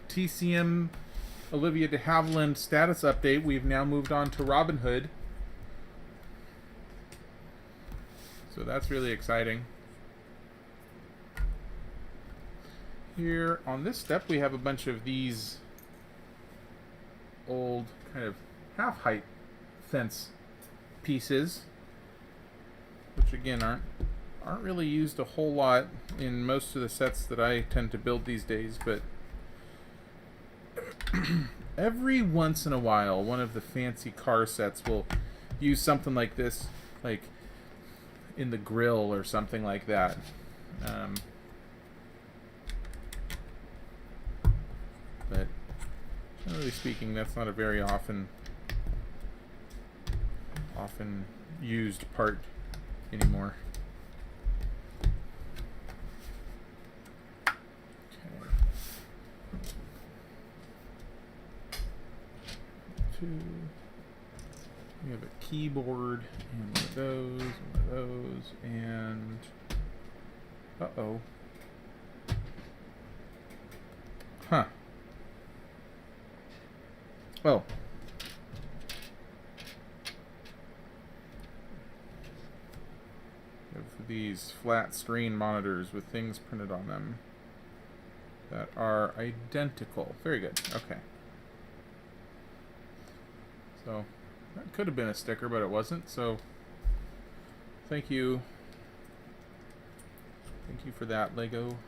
Speaker 1: TCM Olivia de Havilland status update. We've now moved on to Robin Hood. So that's really exciting. Here on this step, we have a bunch of these old kind of half-height fence pieces, which again aren't really used a whole lot in most of the sets that I tend to build these days, but every once in a while, one of the fancy car sets will use something like this, like in the grill or something like that. But generally speaking, that's not a very often used part anymore. We have a keyboard and one of those, and uh-oh. Huh. Oh. We have these flat screen monitors with things printed on them that are identical. Very good. Okay. So that could have been a sticker, but it wasn't. So thank you. Thank you for that, Lego.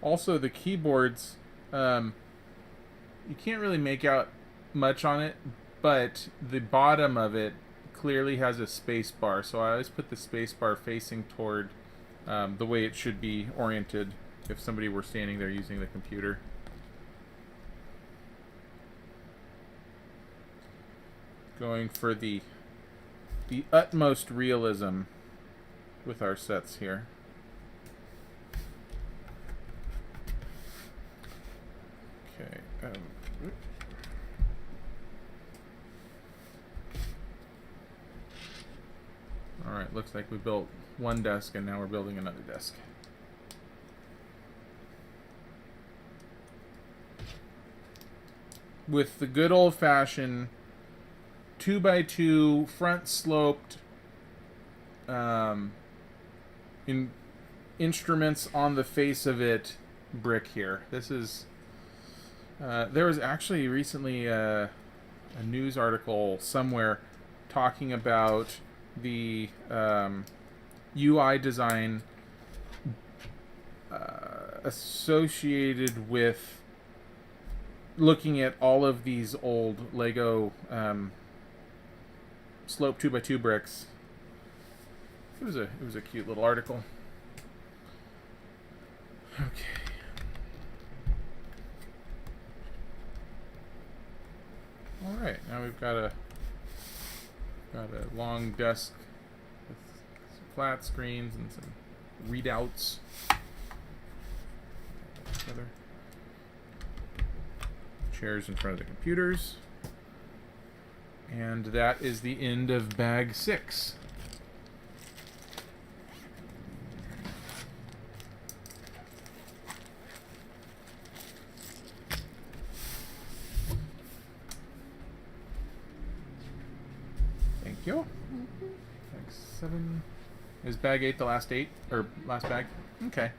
Speaker 1: Also, the keyboards, you can't really make out much on it, but the bottom of it clearly has a space bar. So I always put the space bar facing toward the way it should be oriented if somebody were standing there using the computer. Going for the utmost realism with our sets here. Okay. it looks like we built one desk and now we're building another desk. With the good old-fashioned 2x2 front sloped instruments on the face of it brick here. This is there was actually recently a news article somewhere talking about the UI design associated with looking at all of these old Lego slope 2x2 bricks. It was a cute little article. Okay. All right, now we've got a long desk with some flat screens and some readouts. Together. Chairs in front of the computers. And that is the end of bag 6. Thank you. Bag 7. Is bag 8 the last 8? Or last bag? Okay.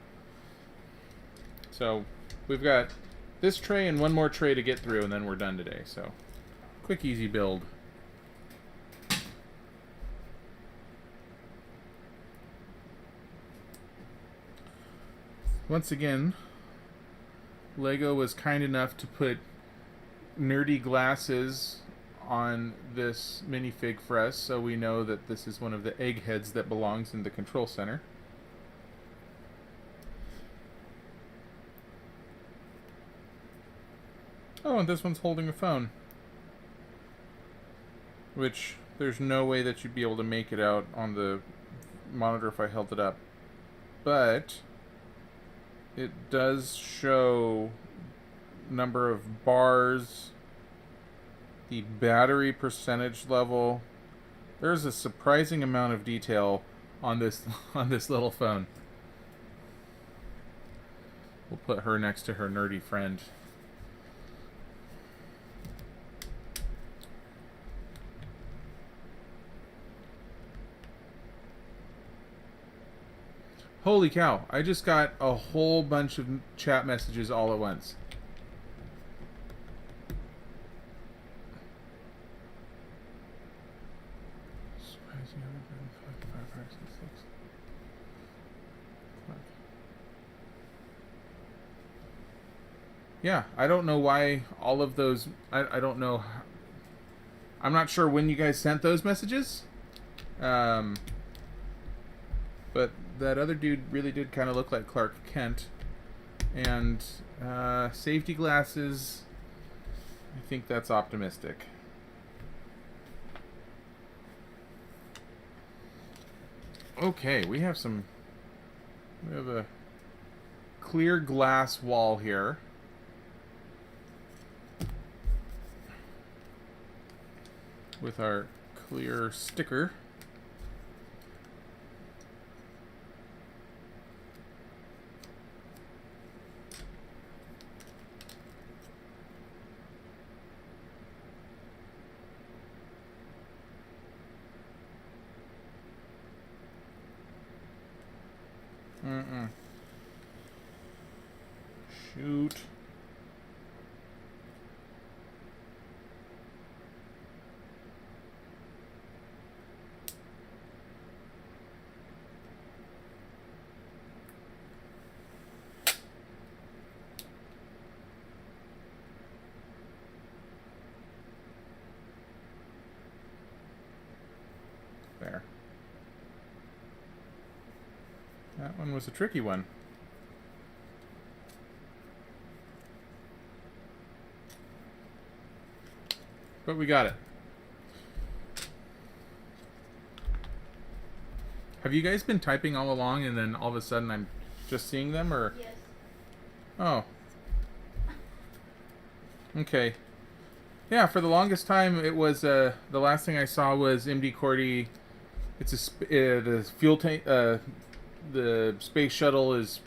Speaker 1: So we've got this tray and one more tray to get through, and then we're done today. So quick, easy build. Once again, Lego was kind enough to put nerdy glasses on this minifig for us, so we know that this is one of the eggheads that belongs in the control center. Oh, and this one's holding a phone, which there's no way that you'd be able to make it out on the monitor if I held it up, but it does show number of bars, the battery percentage level. There's a surprising amount of detail on this little phone. We'll put her next to her nerdy friend. Holy cow, I just got a whole bunch of chat messages all at once. Yeah, I don't know why all of those... I don't know... I'm not sure when you guys sent those messages. But that other dude really did kind of look like Clark Kent. And safety glasses, I think that's optimistic. Okay, we have a clear glass wall here. With our clear sticker. Shoot. There. That one was a tricky one. But we got it. Have you guys been typing all along and then all of a sudden I'm just seeing them, or?
Speaker 2: Yes.
Speaker 1: Oh. Okay. Yeah, for the longest time it was, the last thing I saw was MD Cordy It's the fuel tank. The space shuttle is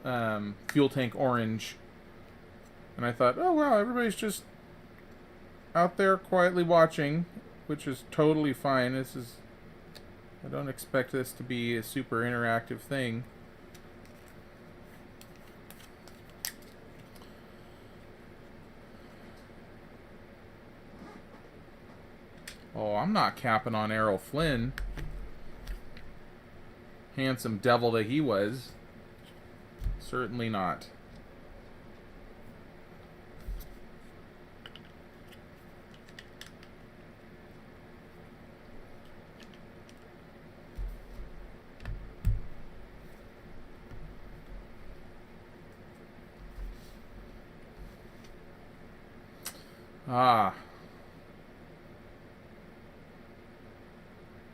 Speaker 1: fuel tank orange, and I thought, oh wow, everybody's just out there quietly watching, which is totally fine. I don't expect this to be a super interactive thing. Oh, I'm not capping on Errol Flynn. Handsome devil that he was. Certainly not. Ah.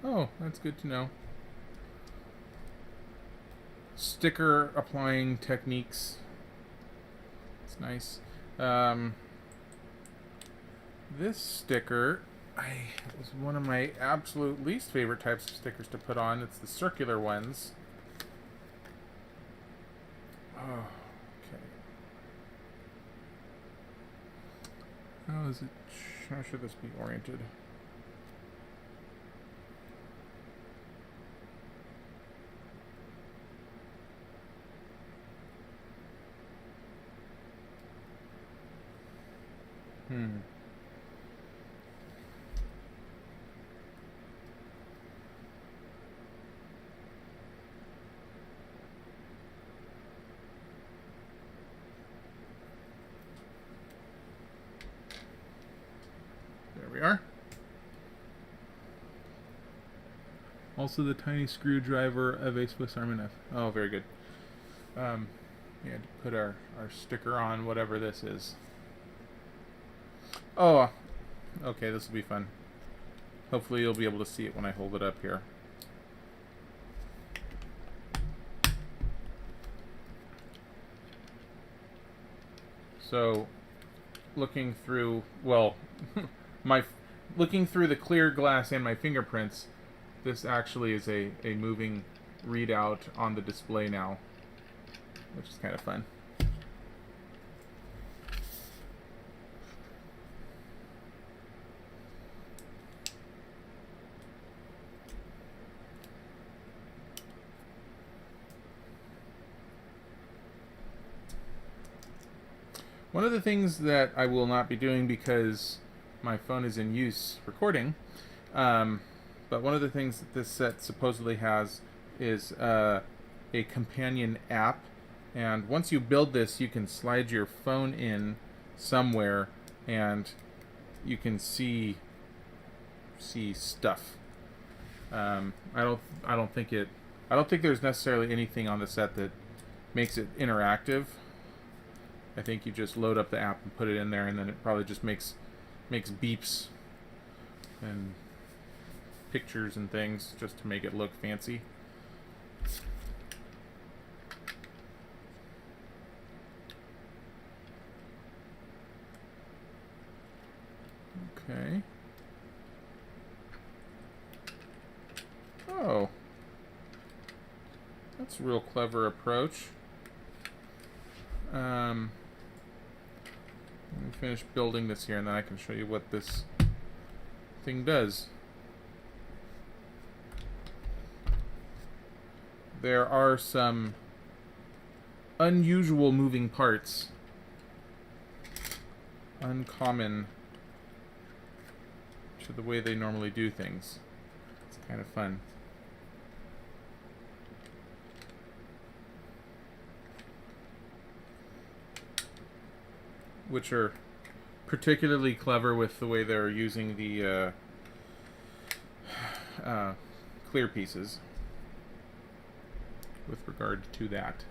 Speaker 1: Oh, that's good to know. Sticker applying techniques. It's nice. This sticker is one of my absolute least favorite types of stickers to put on. It's the circular ones. Oh, okay. How is it? How should this be oriented? There we are. Also the tiny screwdriver of a Swiss Army knife. Oh, very good. We had to put our sticker on whatever this is. Oh, okay, this will be fun. Hopefully you'll be able to see it when I hold it up here. So, looking through, well, looking through the clear glass and my fingerprints, this actually is a moving readout on the display now, which is kind of fun. One of the things that I will not be doing because my phone is in use recording, but one of the things that this set supposedly has is a companion app, and once you build this, you can slide your phone in somewhere, and you can see stuff. I don't think there's necessarily anything on the set that makes it interactive. I think you just load up the app and put it in there, and then it probably just makes beeps and pictures and things just to make it look fancy. Okay. Oh. That's a real clever approach. Let me finish building this here, and then I can show you what this thing does. There are some unusual moving parts. Uncommon to the way they normally do things. It's kind of fun. Which are particularly clever with the way they're using the clear pieces with regard to that.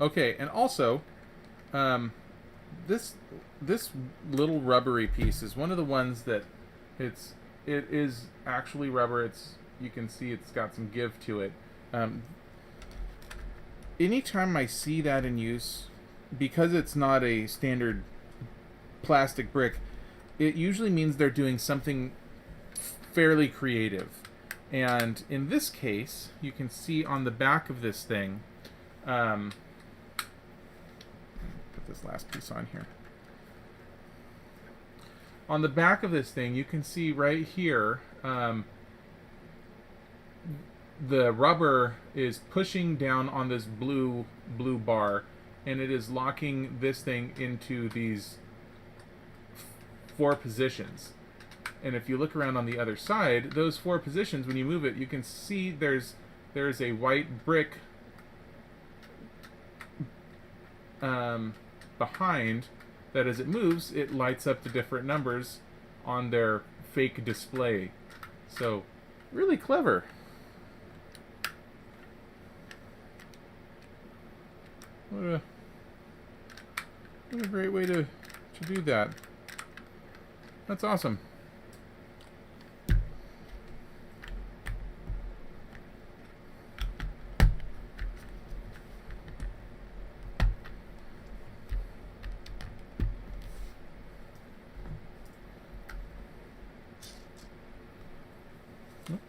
Speaker 1: Okay, and also this little rubbery piece is one of the ones that it is actually rubber. You can see it's got some give to it. Anytime I see that in use, because it's not a standard plastic brick, it usually means they're doing something fairly creative. And in this case, you can see on the back of this thing, put this last piece on here. On the back of this thing, you can see right here, the rubber is pushing down on this blue bar, and it is locking this thing into these 4 positions. And if you look around on the other side, those 4 positions, when you move it, you can see there's a white brick behind that as it moves, it lights up the different numbers on their fake display. So, really clever. What a great way to do that. That's awesome. Oops.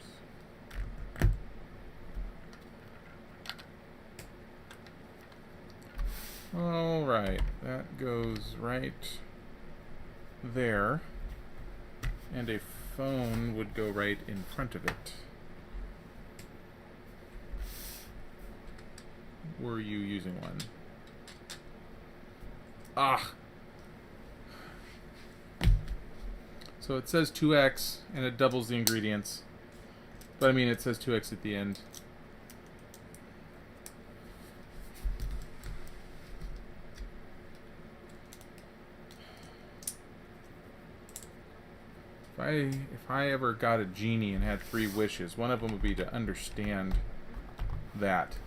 Speaker 1: All right, that goes right there, and a phone would go right in front of it. Were you using one? Ah! So it says 2x, and it doubles the ingredients. But I mean, it says 2x at the end. If I ever got a genie and had 3 wishes, one of them would be to understand that.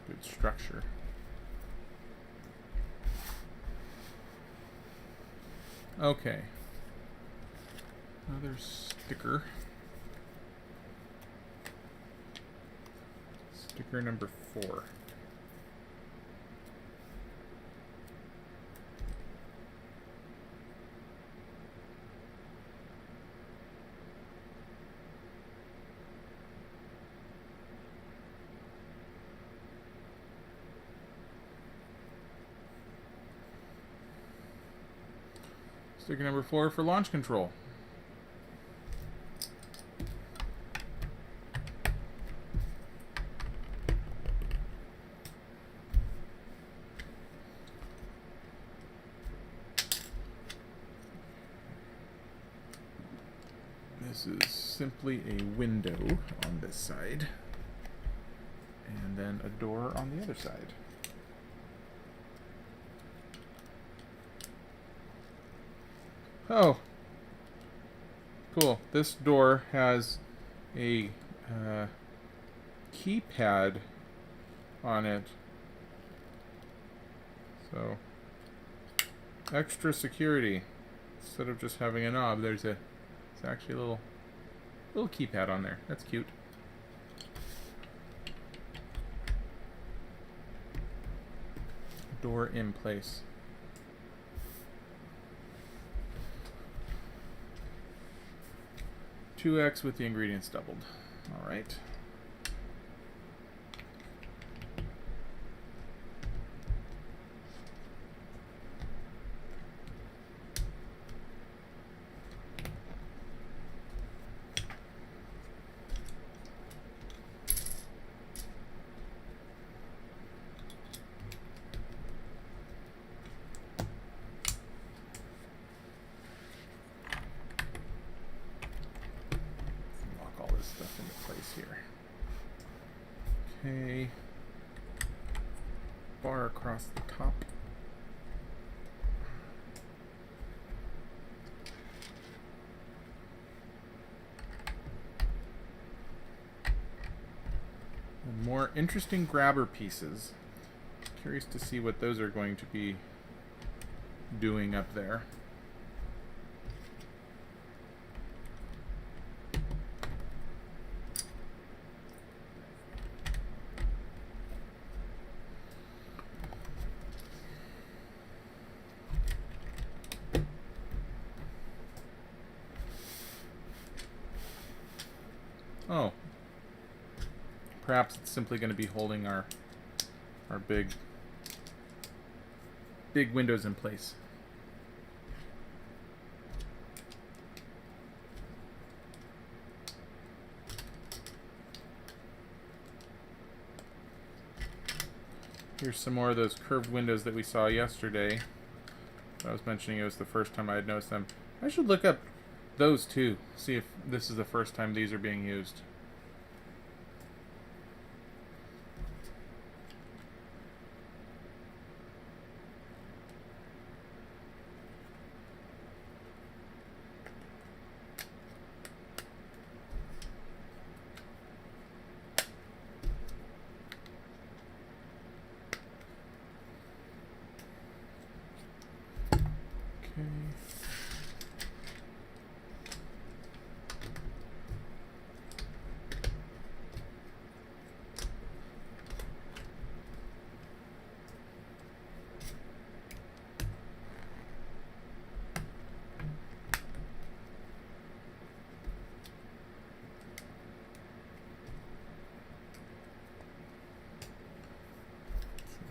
Speaker 1: Good structure. Okay. Another sticker. Sticker number 4. Sticker number 4 for launch control. This is simply a window on this side, and then a door on the other side. Oh, cool. This door has a keypad on it. So, extra security. Instead of just having a knob, it's actually a little keypad on there. That's cute. Door in place. $2x with the ingredients doubled. All right. bar across the top. And more interesting grabber pieces. Curious to see what those are going to be doing up there. Oh, perhaps it's simply going to be holding our big windows in place. Here's some more of those curved windows that we saw yesterday. I was mentioning it was the first time I had noticed them. I should look up those too, see if this is the first time these are being used.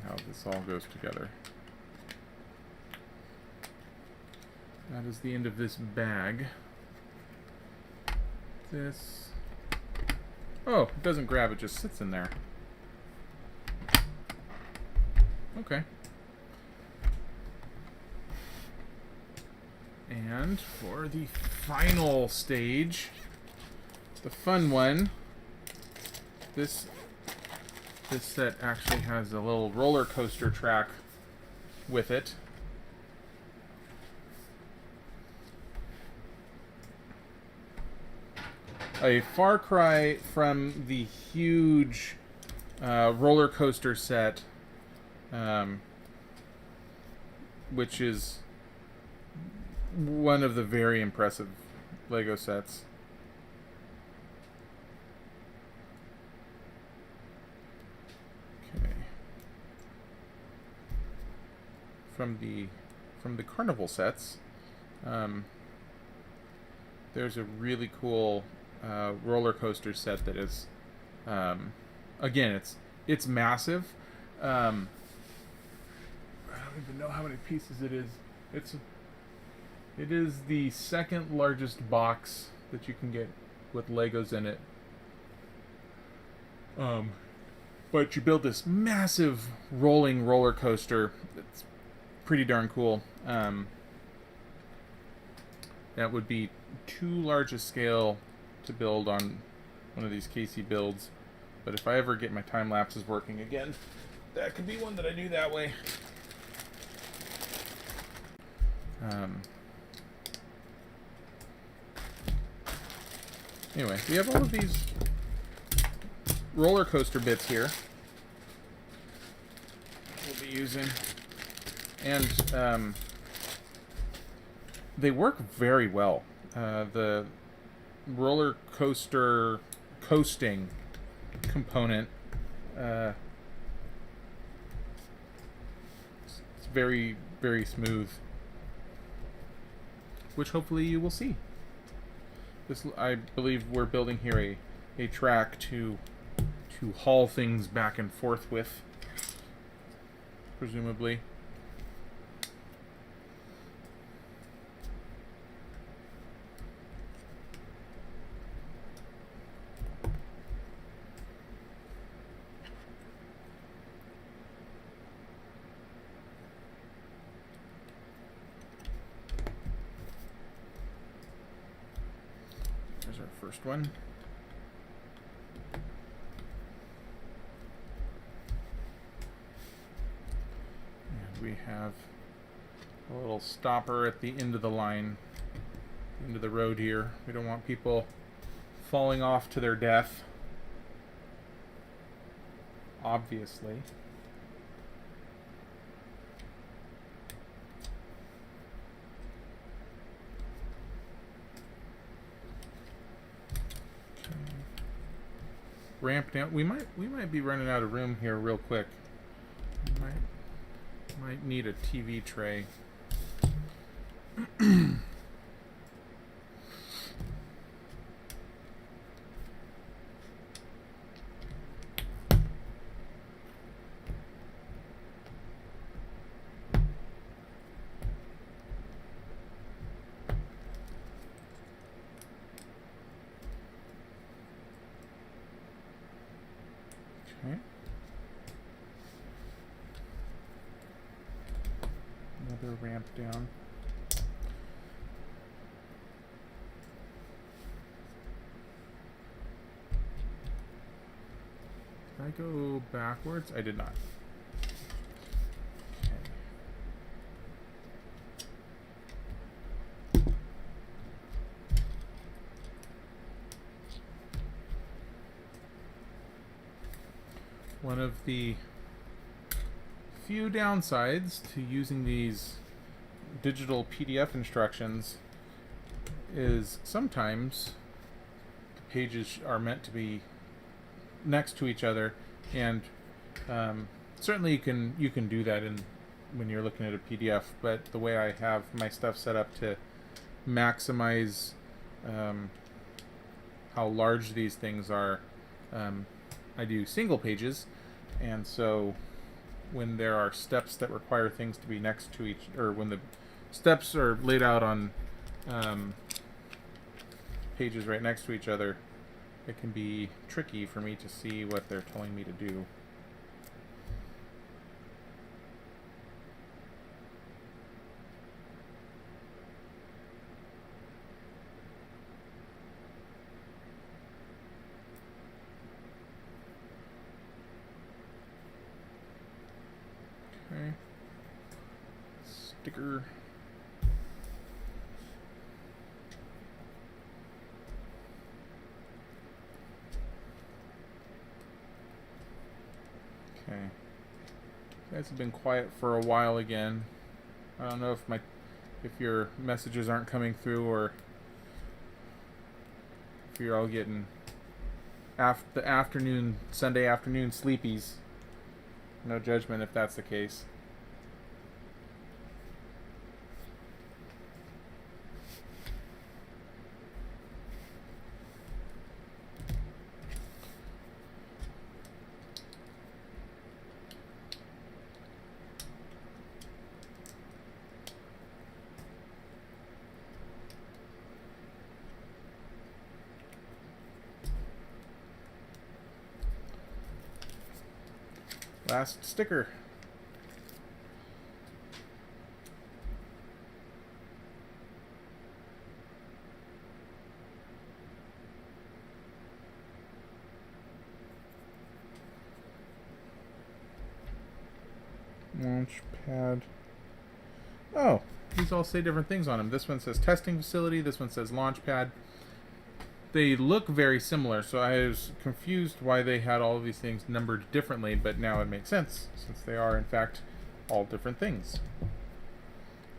Speaker 1: How this all goes together. That is the end of this bag. This... Oh, it doesn't grab, it just sits in there. Okay. And for the final stage, the fun one, this set actually has a little roller coaster track with it. A far cry from the huge roller coaster set, which is one of the very impressive Lego sets. Okay. From the carnival sets, there's a really cool roller coaster set that is, again, it's massive. I don't even know how many pieces it is. It is the second largest box that you can get with Legos in it. But you build this massive rolling roller coaster. It's pretty darn cool. That would be too large a scale to build on one of these CaseyBuilds. But if I ever get my time lapses working again, that could be one that I do that way. Anyway, we have all of these roller coaster bits here we'll be using, and they work very well. The roller coaster coasting component, it's very, very smooth, which hopefully you will see. This, I believe we're building here a track to haul things back and forth with, presumably. There's our first one. We have a little stopper at the end of the line, end of the road here. We don't want people falling off to their death, obviously. Ramp down. We might be running out of room here real quick. Might need a TV tray. Okay. Another ramp down. Did I go backwards? I did not. Okay. One of the few downsides to using these digital PDF instructions is sometimes the pages are meant to be next to each other, and certainly you can do that when you're looking at a PDF, but the way I have my stuff set up to maximize how large these things are, I do single pages, and so when there are steps that require things to be next to each, or when the steps are laid out on pages right next to each other, it can be tricky for me to see what they're telling me to do. Okay. Sticker. Okay. You guys have been quiet for a while again. I don't know if your messages aren't coming through, or if you're all getting the Sunday afternoon sleepies. No judgment if that's the case. Last sticker. Launch pad. Oh, these all say different things on them. This one says testing facility. This one says launch pad. They look very similar, so I was confused why they had all of these things numbered differently, but now it makes sense, since they are, in fact, all different things.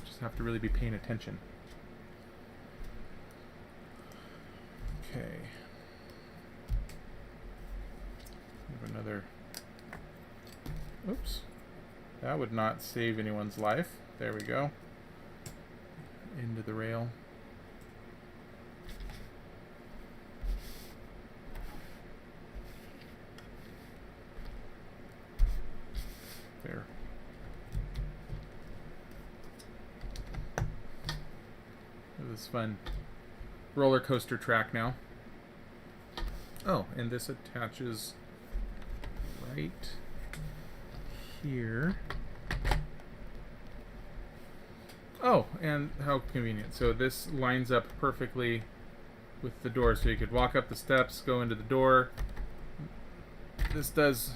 Speaker 1: Just have to really be paying attention. Okay. We have another... Oops. That would not save anyone's life. There we go. Into the rail. There. This is fun. Roller coaster track now. Oh, and this attaches right here. Oh, and how convenient. So this lines up perfectly with the door, so you could walk up the steps, go into the door. This does,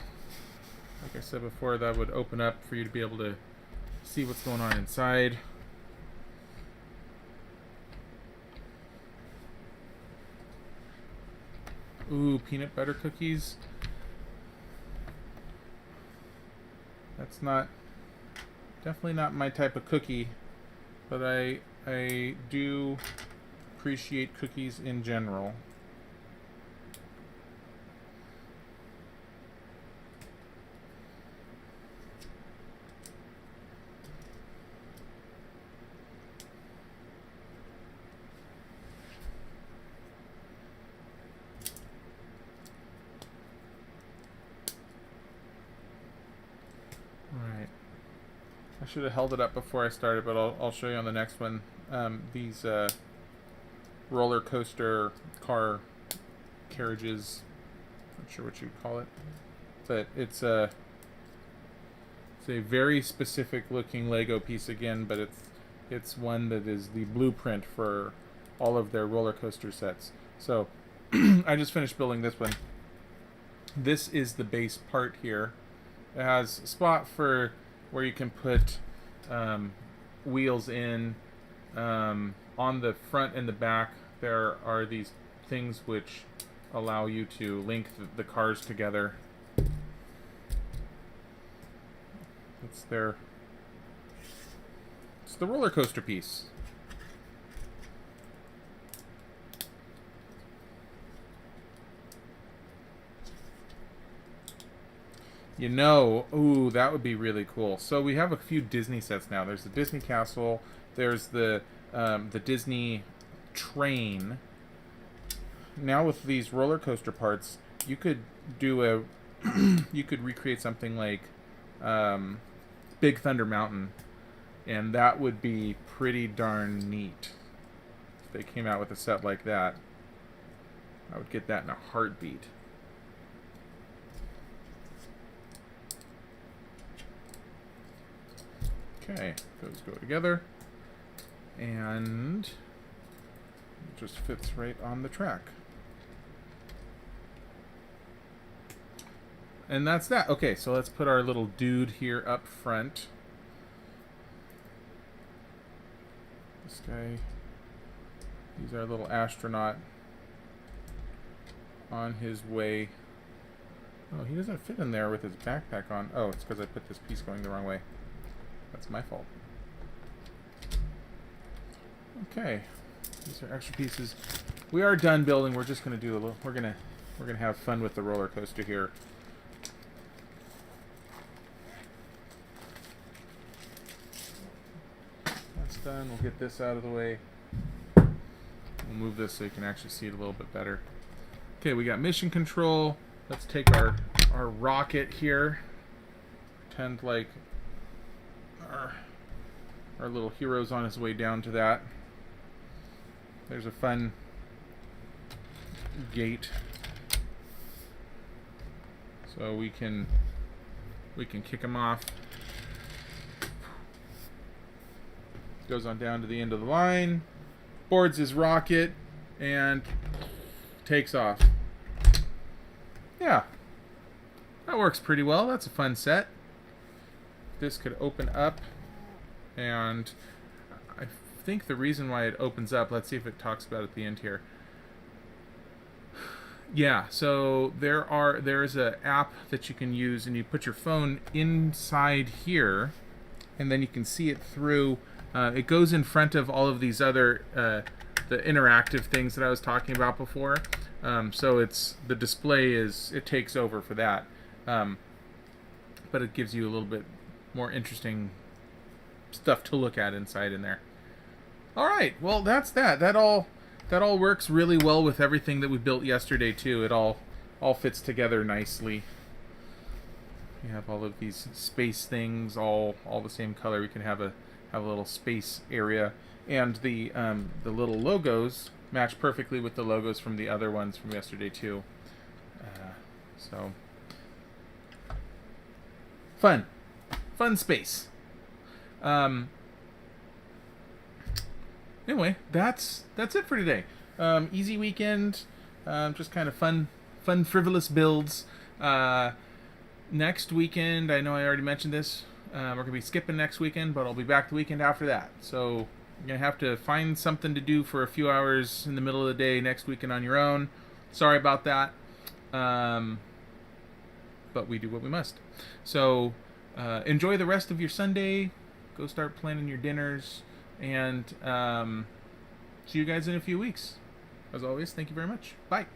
Speaker 1: like I said before, that would open up for you to be able to see what's going on inside. Ooh, peanut butter cookies. That's not, definitely not my type of cookie, but I do appreciate cookies in general. Alright. I should have held it up before I started, but I'll show you on the next one. These roller coaster car carriages. Not sure what you'd call it, but it's a very specific looking Lego piece again, but it's one that is the blueprint for all of their roller coaster sets. So I just finished building this one. This is the base part here. It has a spot for where you can put wheels in. On the front and the back, there are these things which allow you to link the cars together. It's the roller coaster piece. You know, ooh, that would be really cool. So we have a few Disney sets now. There's the Disney Castle. There's the Disney train. Now with these roller coaster parts, you could do you could recreate something like Big Thunder Mountain, and that would be pretty darn neat. If they came out with a set like that, I would get that in a heartbeat. Okay, those go together, and it just fits right on the track. And that's that. Okay, so let's put our little dude here up front. This guy, he's our little astronaut on his way. Oh, he doesn't fit in there with his backpack on. Oh, it's because I put this piece going the wrong way. That's my fault. Okay, these are extra pieces. We are done building. We're just gonna do a little. We're gonna have fun with the roller coaster here. That's done. We'll get this out of the way. We'll move this so you can actually see it a little bit better. Okay, we got mission control. Let's take our rocket here. Pretend like our little hero's on his way down to that. There's a fun gate, so we can kick him off. Goes on down to the end of the line, boards his rocket, and takes off. Yeah, that works pretty well. That's a fun set. This could open up, and I think the reason why it opens up, let's see if it talks about it at the end here. Yeah, so there's an app that you can use, and you put your phone inside here, and then you can see it through. It goes in front of all of these other the interactive things that I was talking about before. So it's the display it takes over for that, but it gives you a little bit more interesting stuff to look at inside in there. All right, well that's that. That all works really well with everything that we built yesterday too. It all fits together nicely. We have all of these space things, all the same color. We can have a little space area, and the little logos match perfectly with the logos from the other ones from yesterday too. So fun space. Anyway, that's it for today. Easy weekend, just kind of fun frivolous builds. Next weekend, I know I already mentioned this, We're going to be skipping next weekend, but I'll be back the weekend after that. So you're going to have to find something to do for a few hours in the middle of the day next weekend on your own. Sorry about that. But we do what we must. So enjoy the rest of your Sunday. Go start planning your dinners. And see you guys in a few weeks. As always, thank you very much. Bye.